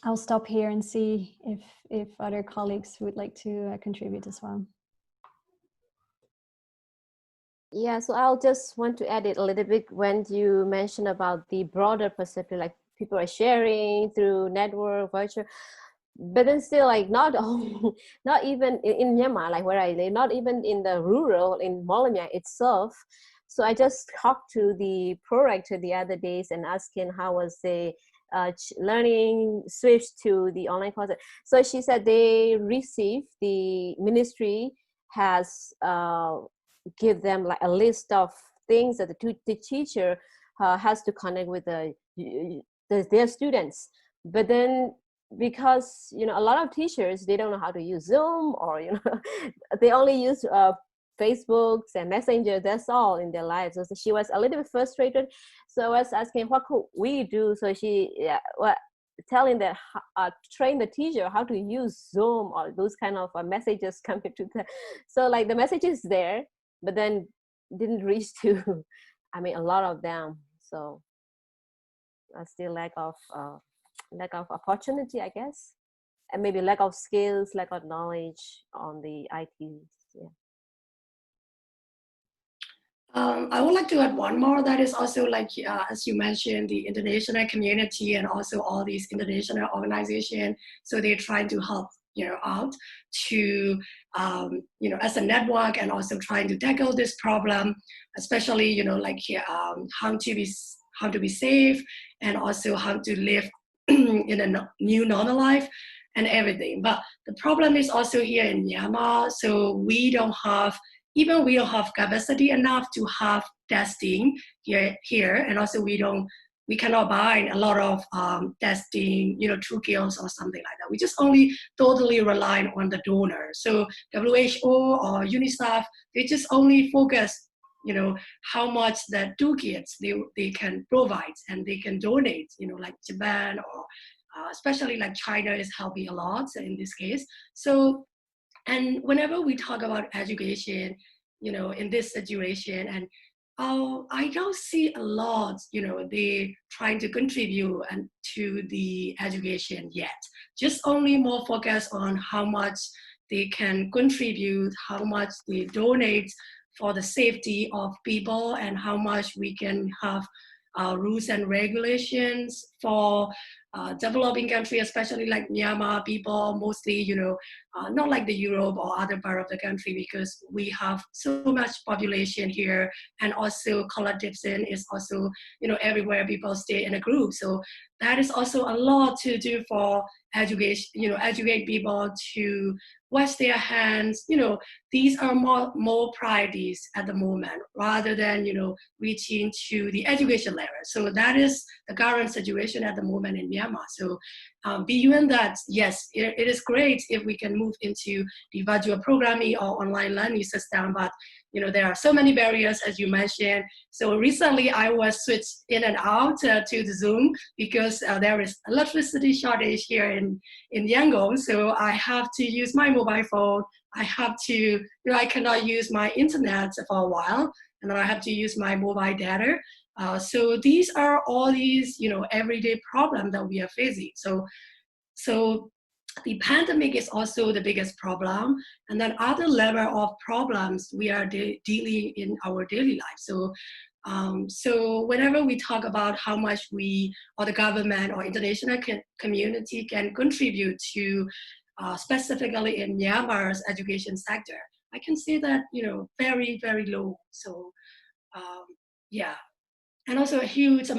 Speaker 1: I'll stop here and see if other colleagues would like to contribute as well.
Speaker 2: Yeah, so I'll just want to add it a little bit when you mentioned about the broader perspective, like people are sharing through network, virtual, but then still, like not even in Myanmar, like where I live, not even in the rural, in Mie Mie itself. So I just talked to the prorector the other days and asking how was the learning switched to the online course. So she said they received, the ministry has give them like a list of things that the teacher has to connect with their students. But then, because a lot of teachers, they don't know how to use Zoom, or they only use Facebooks and Messenger, that's all in their lives. So she was a little bit frustrated. So I was asking, what could we do? So she telling that train the teacher how to use Zoom or those kind of messages coming to them. So like the message is there, but then didn't reach to a lot of them. So still lack of opportunity, I guess, and maybe lack of skills, lack of knowledge on the IT. Yeah.
Speaker 3: I would like to add one more, that is also like, as you mentioned, the international community and also all these international organizations. So they're trying to help, out to, as a network, and also trying to tackle this problem, especially, how to be safe, and also how to live in a new normal life and everything. But the problem is also here in Myanmar, so we don't have capacity enough to have testing here, and also we cannot buy a lot of testing, through kiosks or something like that. We just only totally rely on the donor. So WHO or UNICEF, they just only focus, how much the toolkits they can provide and they can donate, like Japan or especially like China is helping a lot in this case. So, and whenever we talk about education, in this situation, and I don't see a lot, they trying to contribute to the education yet. Just only more focus on how much they can contribute, how much they donate for the safety of people, and how much we can have rules and regulations for developing country, especially like Myanmar, people mostly, not like the Europe or other part of the country, because we have so much population here, and also collective sin is also, everywhere people stay in a group. So that is also a lot to do for education, educate people to wash their hands. These are more priorities at the moment, rather than, reaching to the education level. So that is the current situation at the moment in Myanmar. So beyond that, yes, it is great if we can move into the virtual programming or online learning system, but there are so many barriers, as you mentioned. So recently I was switched in and out to the Zoom because there is electricity shortage here in Yangon. So I have to use my mobile phone. I have to, I cannot use my internet for a while, and then I have to use my mobile data. So these are all these, everyday problems that we are facing. So the pandemic is also the biggest problem, and then other level of problems we are dealing in our daily life. So whenever we talk about how much we, or the government or international community can contribute to, specifically in Myanmar's education sector, I can say that, very, very low. So yeah. And also a huge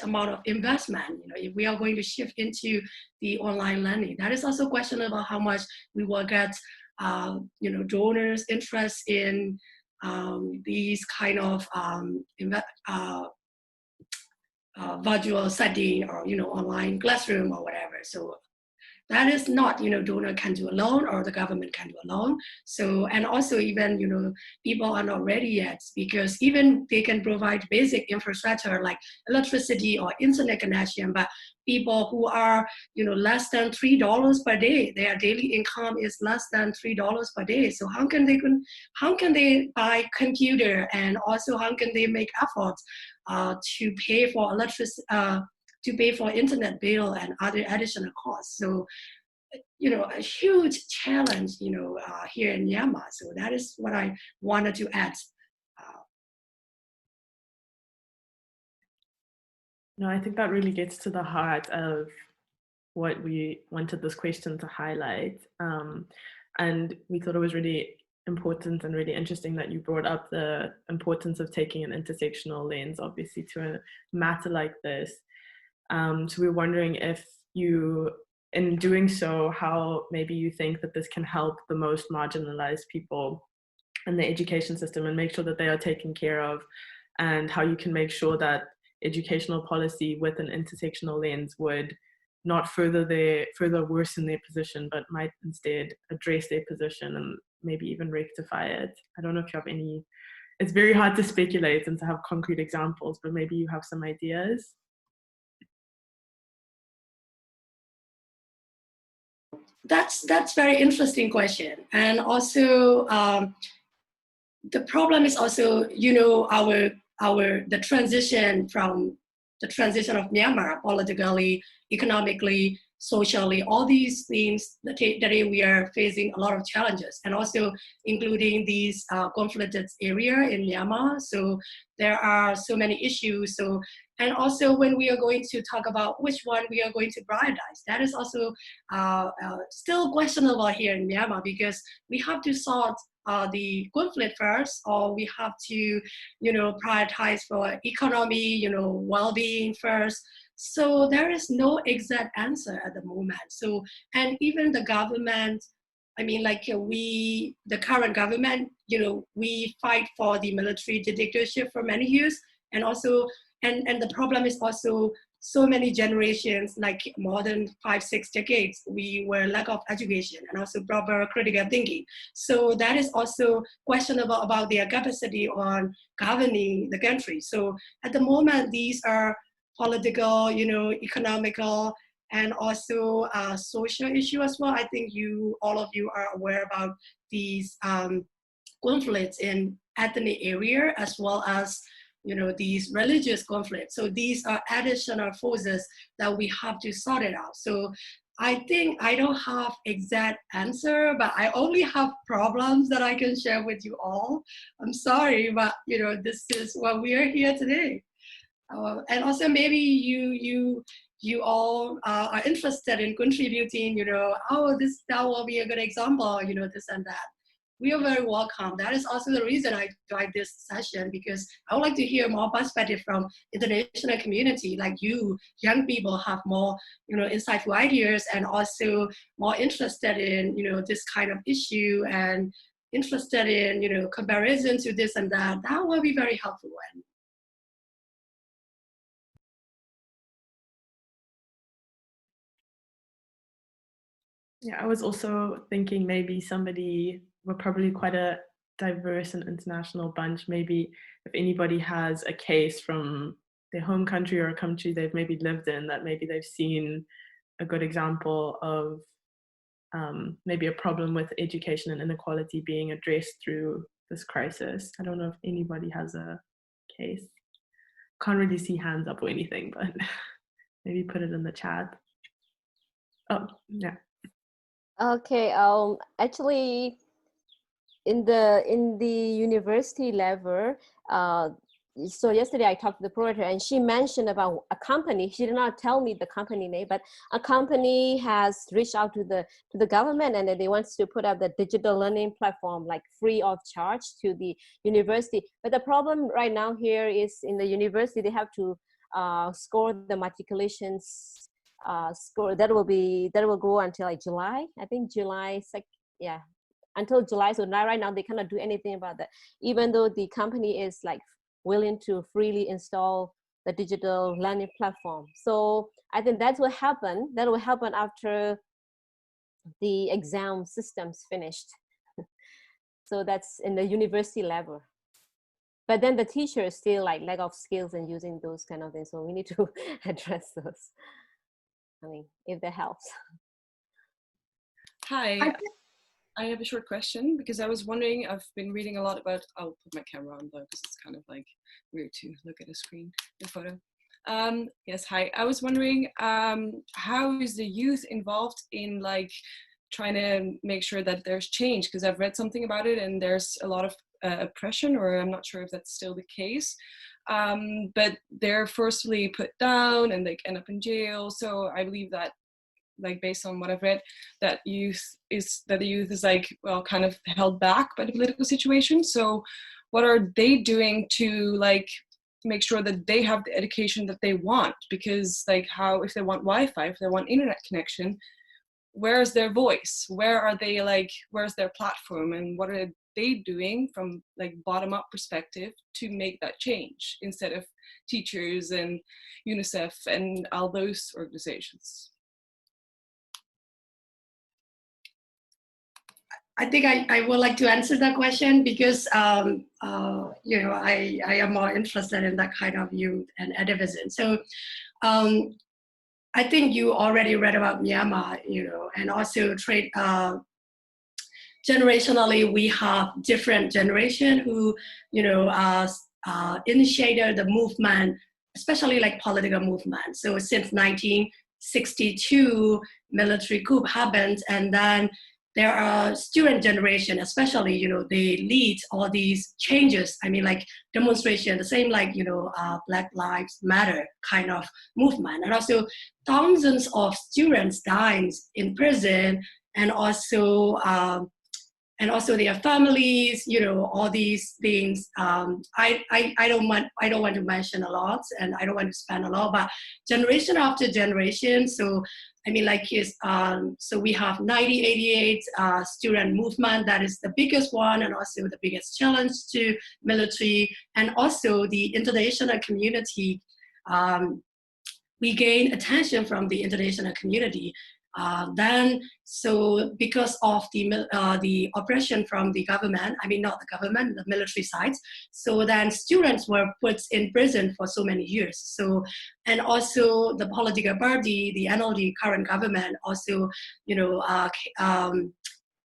Speaker 3: amount of investment. If we are going to shift into the online learning, that is also questionable how much we will get, donors' interest in these kind of virtual setting, or online classroom or whatever. So that is not, donor can do alone, or the government can do alone. So, and also even, people are not ready yet, because even they can provide basic infrastructure like electricity or internet connection, but people who are, less than $3 per day, their daily income is less than $3 per day. So how can they buy computer, and also how can they make efforts to pay for electricity, to pay for internet bill and other additional costs? So, a huge challenge, here in Myanmar. So that is what I wanted to add.
Speaker 5: No, I think that really gets to the heart of what we wanted this question to highlight. And we thought it was really important and really interesting that you brought up the importance of taking an intersectional lens, obviously, to a matter like this. So we're wondering if you, in doing so, how maybe you think that this can help the most marginalized people in the education system and make sure that they are taken care of, and how you can make sure that educational policy with an intersectional lens would not further worsen their position, but might instead address their position and maybe even rectify it. I don't know if you have any, it's very hard to speculate and to have concrete examples, but maybe you have some ideas.
Speaker 3: That's very interesting question. And also the problem is also, the transition of Myanmar politically, economically, socially, all these things that we are facing a lot of challenges, and also including these conflicted area in Myanmar. So there are so many issues. So, and also when we are going to talk about which one we are going to prioritize, that is also still questionable here in Myanmar, because we have to sort the conflict first, or we have to, prioritize for economy, well-being first. So there is no exact answer at the moment. So, and even the government, I mean, like the current government, we fight for the military dictatorship for many years, and also, and the problem is also so many generations, like more than 5-6 decades, we were lack of education and also proper critical thinking. So that is also questionable about their capacity on governing the country. So at the moment, these are political, economical, and also social issue as well. I think all of you are aware about these conflicts in ethnic area, as well as these religious conflicts. So these are additional forces that we have to sort it out. So I think I don't have exact answer, but I only have problems that I can share with you all. I'm sorry, but this is what we are here today. And also maybe you you all are interested in contributing, that will be a good example, this and that. We are very welcome. That is also the reason I joined this session, because I would like to hear more perspective from international community, like you, young people have more, insightful ideas and also more interested in, this kind of issue and interested in, comparison to this and that. That will be very helpful.
Speaker 5: Yeah, I was also thinking maybe we're probably quite a diverse and international bunch. Maybe if anybody has a case from their home country or a country they've maybe lived in, that maybe they've seen a good example of maybe a problem with education and inequality being addressed through this crisis. I don't know if anybody has a case. Can't really see hands up or anything, but maybe put it in the chat. Oh, yeah.
Speaker 2: Okay, actually, in the university level, so yesterday I talked to the provider and she mentioned about a company. She did not tell me the company name, but a company has reached out to the government, and they want to put up the digital learning platform like free of charge to the university. But the problem right now here is in the university they have to score the matriculations score that will go until like July. I think July, yeah, until July. So now right now they cannot do anything about that, even though the company is like willing to freely install the digital learning platform. So I think that will happen. That will happen after the exam systems finished. So that's in the university level. But then the teachers still like lack of skills in using those kind of things. So we need to address those. I mean, if that helps.
Speaker 6: Hi, I have a short question because I was wondering, I've been reading a lot about, I'll put my camera on though because it's kind of like weird to look at a screen, the photo. Yes, hi. I was wondering, how is the youth involved in like trying to make sure that there's change? Because I've read something about it and there's a lot of oppression, or I'm not sure if that's still the case. But they're forcefully put down and they end up in jail. So I believe that, like based on what I've read, that the youth is like, well, kind of held back by the political situation. So what are they doing to like make sure that they have the education that they want? Because like if they want Wi-Fi, if they want internet connection, where's their voice? Where are they, like, where's their platform? And what are they doing from like bottom-up perspective to make that change instead of teachers and UNICEF and all those organizations?
Speaker 3: I think I would like to answer that question because, I am more interested in that kind of youth and activism. So I think you already read about Myanmar, and also generationally, we have different generation who, initiated the movement, especially like political movement. So since 1962, military coup happened, and then there are student generation, especially, they lead all these changes. I mean, like demonstration, the same like, Black Lives Matter kind of movement. And also thousands of students dying in prison, and also their families, all these things. I don't want to mention a lot, and I don't want to spend a lot, but generation after generation. So I mean, like so we have 1988 student movement. That is the biggest one, and also the biggest challenge to military, and also the international community. We gain attention from the international community. So because of the oppression from the government, I mean not the government, the military side. So then students were put in prison for so many years. So, and also the political party, the NLD current government also,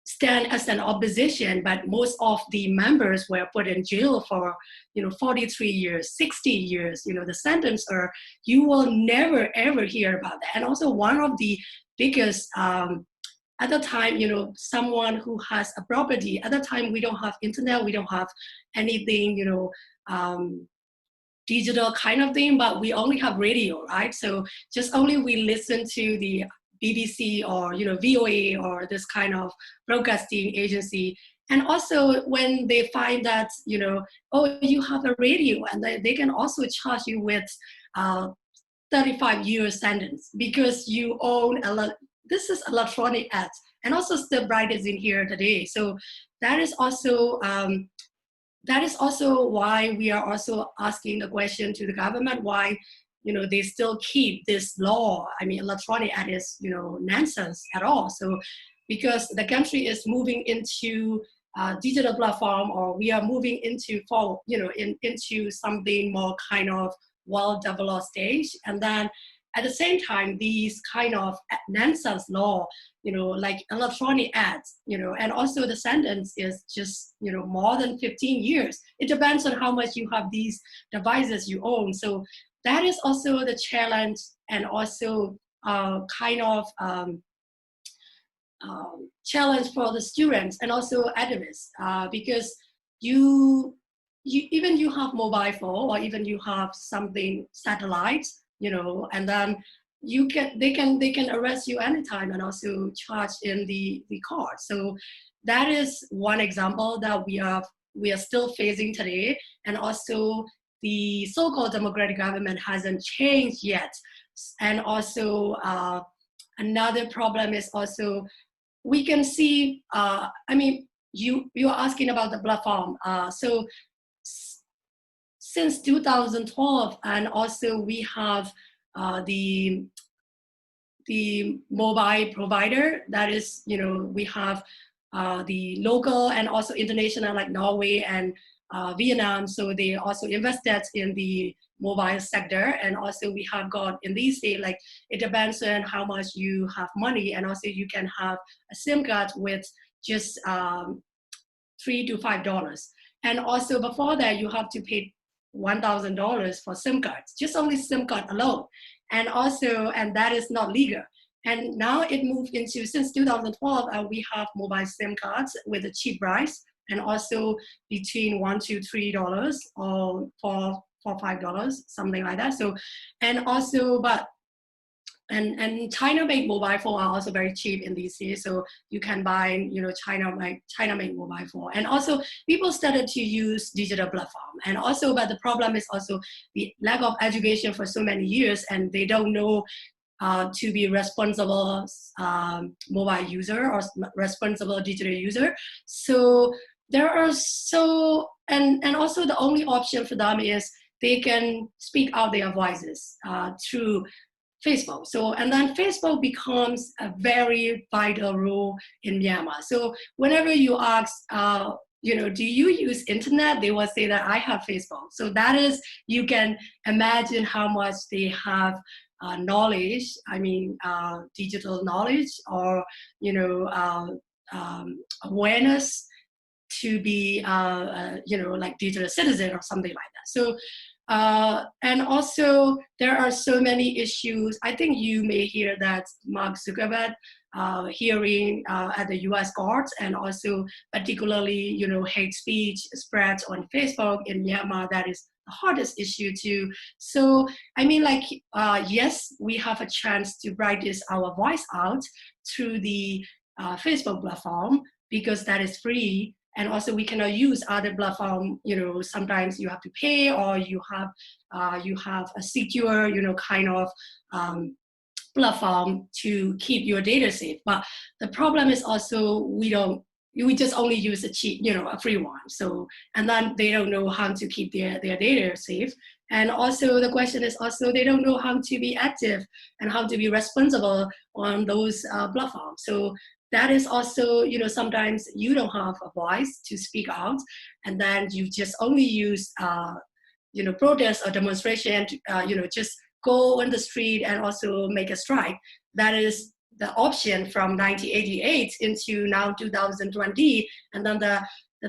Speaker 3: stand as an opposition, but most of the members were put in jail for 43 years, 60 years. The sentence, or you will never ever hear about that. And also one of the biggest at the time, someone who has a property. At the time, we don't have internet, we don't have anything, digital kind of thing, but we only have radio, right? So just only we listen to the BBC or VOA or this kind of broadcasting agency. And also when they find that, oh, you have a radio, and they can also charge you with 35-year sentence because you own this is electronic ads. And also Step Bright is in here today. So that is also why we are also asking the question to the government why they still keep this law. I mean, electronic ad is nonsense at all. So because the country is moving into digital platform, or we are moving into into something more kind of well-developed stage, and then at the same time, these kind of nonsense law, like electronic ads, and also the sentence is just, more than 15 years. It depends on how much you have these devices you own. So that is also the challenge, and also kind of challenge for the students and also activists, because you have mobile phone, or even you have something satellites, and then they can arrest you anytime and also charge in the court. So that is one example that we are still facing today. And also the so-called democratic government hasn't changed yet. And also another problem is also we can see, I mean, you are asking about the platform. So since 2012, and also we have the mobile provider, that is, we have the local and also international, like Norway and Vietnam. So they also invested in the mobile sector. And also we have got in these days, like it depends on how much you have money, and also you can have a SIM card with just $3 to $5. And also before that, you have to pay $1,000 for SIM cards, just only SIM card alone. And also, and that is not legal. And now it moved into, since 2012, we have mobile SIM cards with a cheap price, and also between $1 to $3 or for $5, something like that. So, and also, and China-made mobile phone are also very cheap in these days. So you can buy, China-made mobile phone. And also people started to use digital platform. And also, but the problem is also the lack of education for so many years, and they don't know to be responsible mobile user or responsible digital user. So there are and also the only option for them is they can speak out their voices through Facebook. So, and then Facebook becomes a very vital role in Myanmar. So whenever you ask, do you use internet? They will say that I have Facebook. So that is, you can imagine how much they have knowledge, digital knowledge, or, awareness to be, like digital citizen or something like that. So, and also there are so many issues. I think you may hear that Mark Zuckerberg hearing at the US courts, and also particularly, hate speech spreads on Facebook in Myanmar. That is the hardest issue too. So, yes, we have a chance to broaden our voice out through the Facebook platform, because that is free. And also we cannot use other platform, sometimes you have to pay, or you have a secure, kind of platform to keep your data safe. But the problem is also we just only use a cheap, a free one. So, and then they don't know how to keep their data safe. And also the question is also they don't know how to be active and how to be responsible on those platforms. So that is also, sometimes you don't have a voice to speak out, and then you just only use, protest or demonstration, just go on the street and also make a strike. That is the option from 1988 into now 2020. And then the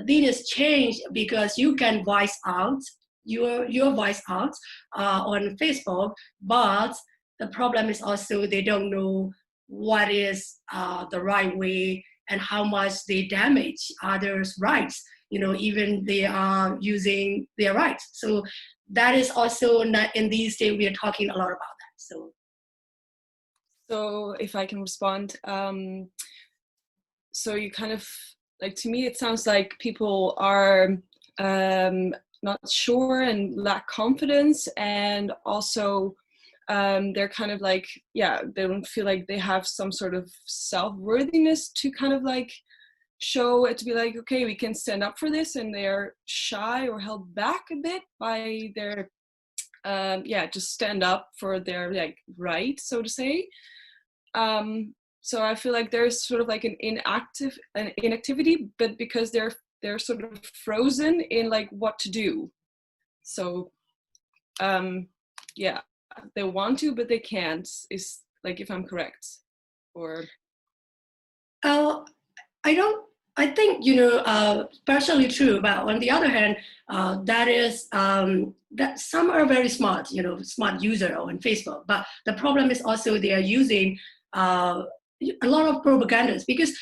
Speaker 3: thing is changed, because you can voice out your voice out on Facebook, but the problem is also they don't know what is the right way and how much they damage others' rights, even they are using their rights. So that is also not in these days, we are talking a lot about that.
Speaker 6: So if I can respond, so you kind of, like, to me, it sounds like people are not sure and lack confidence, and also they're kind of like, yeah, they don't feel like they have some sort of self-worthiness to kind of like show it, to be like, okay, we can stand up for this, and they're shy or held back a bit by their just stand up for their like right, so to say. So I feel like there's sort of like an inactivity, but because they're sort of frozen in like what to do. So yeah, they want to, but they can't, is like, if I'm correct, or
Speaker 3: I think, partially true, but on the other hand, that is that some are very smart, smart user on Facebook, but the problem is also they are using a lot of propagandas, because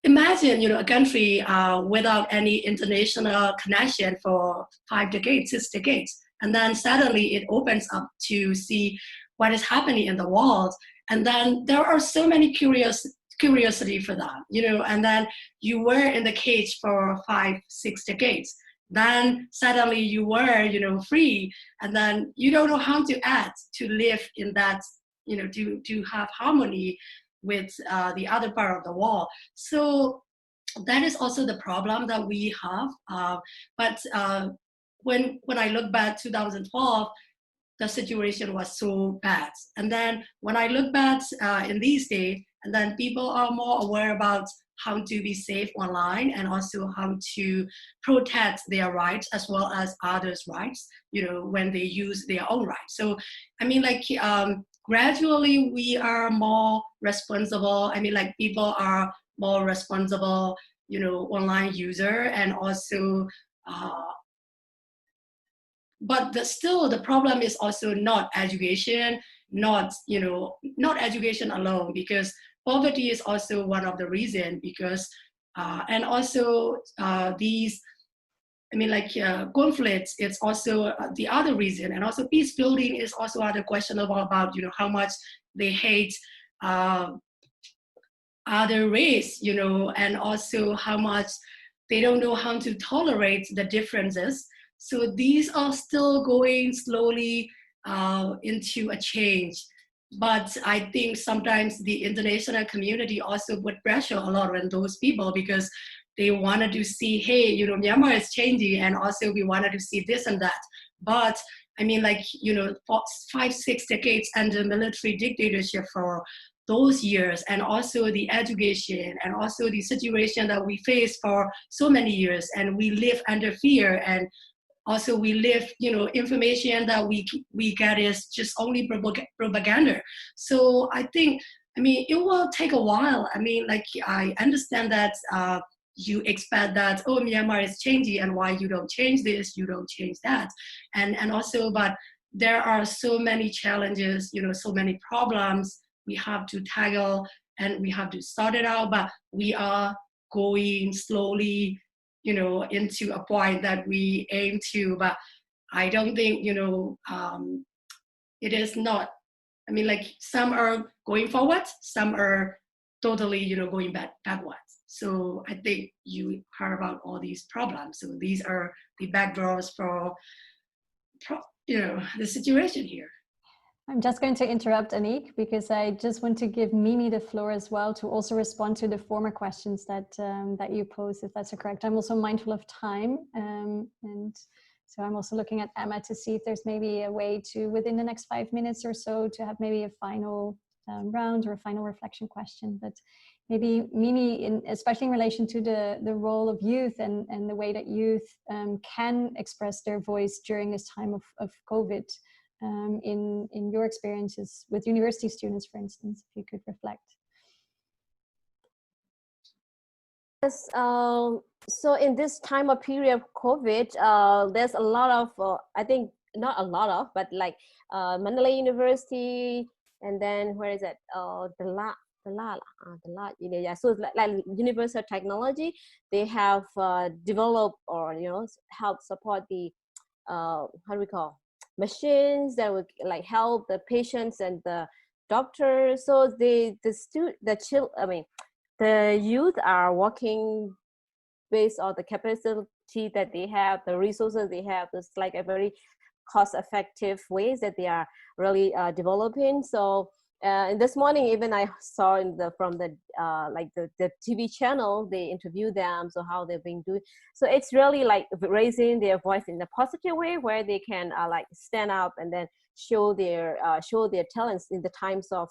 Speaker 3: imagine, a country without any international connection for 5 decades, 6 decades, and then suddenly it opens up to see what is happening in the world, and then there are so many curiosity for that, and then you were in the cage for 5, 6 decades. Then suddenly you were, free, and then you don't know how to act, to live in that, to have harmony with the other part of the world. So that is also the problem that we have. But when I look back 2012, the situation was so bad. And then when I look back in these days, and then people are more aware about how to be safe online, and also how to protect their rights as well as others' rights, when they use their own rights. So, I mean, like, gradually we are more responsible. I mean, like, people are more responsible, online user, and also, but still the problem is also not education, not education alone, because poverty is also one of the reasons, because and also these, I mean, like, conflicts, it's also the other reason, and also peace building is also other questionable about, how much they hate other race, and also how much they don't know how to tolerate the differences. So these are still going slowly into a change. But I think sometimes the international community also put pressure a lot on those people, because they wanted to see, hey, Myanmar is changing, and also we wanted to see this and that. But I mean, like, for 5, 6 decades under military dictatorship for those years, and also the education, and also the situation that we faced for so many years, and we live under fear, and also we live, information that we get is just only propaganda. So I think, I mean, it will take a while. I mean, like, I understand that you expect that, oh, Myanmar is changing, and why you don't change this, you don't change that, and also, but there are so many challenges, so many problems we have to tackle, and we have to sort it out, but we are going slowly, into a point that we aim to. But I don't think, it is not, I mean, like, some are going forward, some are totally, going backwards. So I think you heard about all these problems. So these are the backdrops for, the situation here.
Speaker 1: I'm just going to interrupt, Anik, because I just want to give Mie Mie the floor as well to also respond to the former questions that that you posed, if that's correct. I'm also mindful of time, and so I'm also looking at Emma to see if there's maybe a way to, within the next 5 minutes or so, to have maybe a final round or a final reflection question. But maybe Mie Mie, especially in relation to the role of youth and the way that youth can express their voice during this time of COVID. In your experiences with university students, for instance, if you could reflect.
Speaker 2: Yes, so in this time of period of COVID, there's a lot of, I think not a lot of, but like Mandalay University, and then where is it? Yeah. So like Universal Technology, they have developed or help support the how do we call, machines that would like help the patients and the doctors. So the youth are working based on the capacity that they have, the resources they have. It's like a very cost-effective ways that they are really developing. So this morning, even I saw from the TV channel, they interview them, so how they've been doing. So it's really like raising their voice in a positive way, where they can like stand up and then show their talents in the times of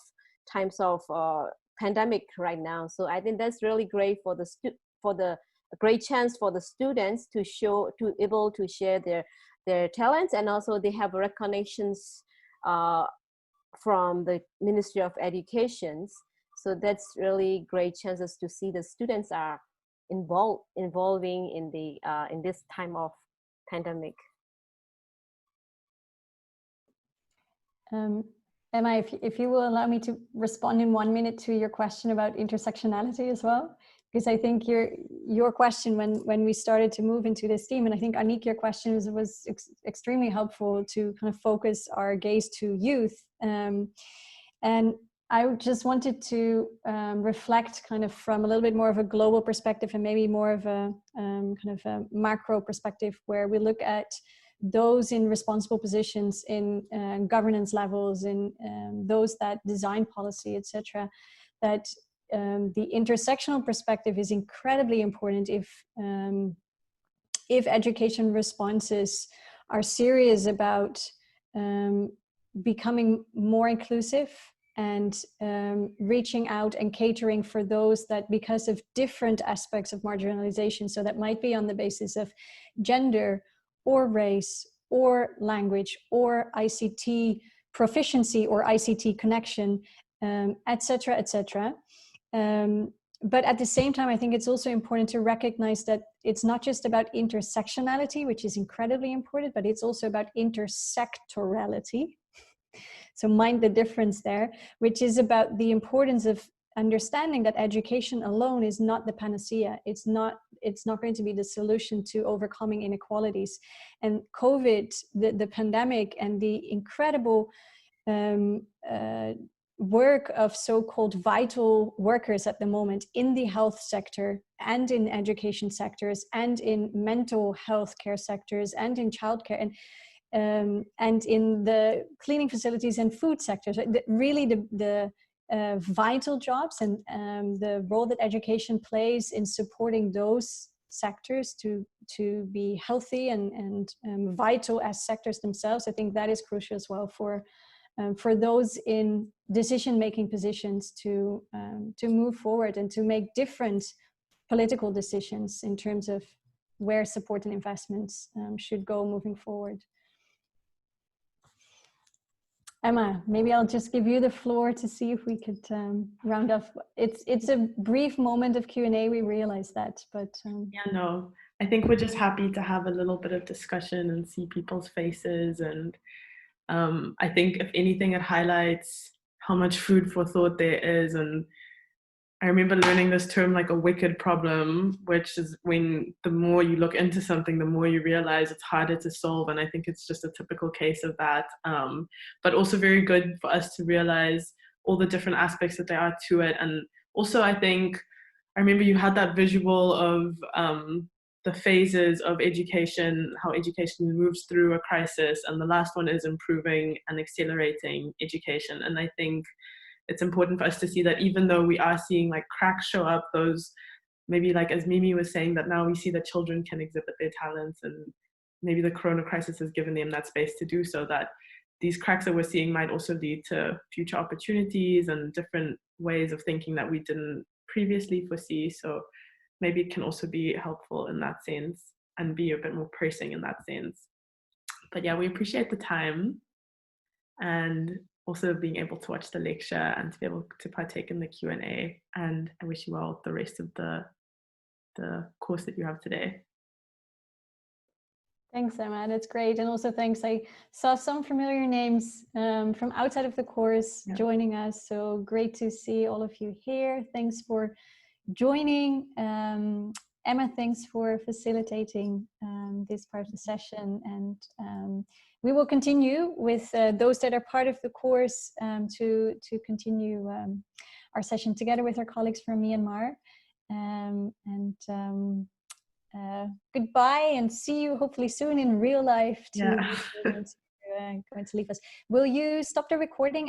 Speaker 2: pandemic right now. So I think that's really great for the great chance for the students to able to share their talents, and also they have recognitions from the Ministry of Education. So that's really great chances to see the students are involving in this time of pandemic.
Speaker 1: Emma, if you will allow me to respond in 1 minute to your question about intersectionality as well, because I think your question when we started to move into this theme, and I think Aniek, your question was extremely helpful to kind of focus our gaze to youth. And I just wanted to reflect kind of from a little bit more of a global perspective, and maybe more of a kind of a macro perspective, where we look at those in responsible positions in governance levels, in those that design policy, etc. That the intersectional perspective is incredibly important if education responses are serious about becoming more inclusive and reaching out and catering for those that, because of different aspects of marginalization, so that might be on the basis of gender or race or language or ICT proficiency or ICT connection, etc., etc. But at the same time, I think it's also important to recognize that it's not just about intersectionality, which is incredibly important, but it's also about intersectorality. So mind the difference there, which is about the importance of understanding that education alone is not the panacea. It's not going to be the solution to overcoming inequalities. And COVID, the pandemic, and the incredible work of so-called vital workers at the moment in the health sector and in education sectors and in mental health care sectors and in childcare and in the cleaning facilities and food sectors. Really the vital jobs and the role that education plays in supporting those sectors to be healthy and vital as sectors themselves. I think that is crucial as well for those in decision-making positions to move forward and to make different political decisions in terms of where support and investments should go moving forward. Emma, maybe I'll just give you the floor to see if we could round off. It's a brief moment of Q&A, we realize that, but...
Speaker 5: Yeah, no, I think we're just happy to have a little bit of discussion and see people's faces. And I think if anything, it highlights how much food for thought there is. And I remember learning this term like a wicked problem, which is when the more you look into something, the more you realize it's harder to solve. And I think it's just a typical case of that. But also very good for us to realize all the different aspects that there are to it. And also I think, I remember you had that visual of the phases of education, how education moves through a crisis. And the last one is improving and accelerating education. And I think it's important for us to see that even though we are seeing like cracks show up, those maybe like as Mie Mie was saying, that now we see that children can exhibit their talents, and maybe the corona crisis has given them that space to do so, that these cracks that we're seeing might also lead to future opportunities and different ways of thinking that we didn't previously foresee. So maybe it can also be helpful in that sense and be a bit more pressing in that sense. But yeah, we appreciate the time and also being able to watch the lecture and to be able to partake in the Q&A. And I wish you well the rest of the course that you have today.
Speaker 1: Thanks, Emma, that's great. And also thanks, I saw some familiar names from outside of the course joining us. So great to see all of you here. Thanks for joining. Emma, thanks for facilitating this part of the session. And we will continue with those that are part of the course to continue our session together with our colleagues from Myanmar. Goodbye, and see you hopefully soon in real life. Going to leave us. Will you stop the recording?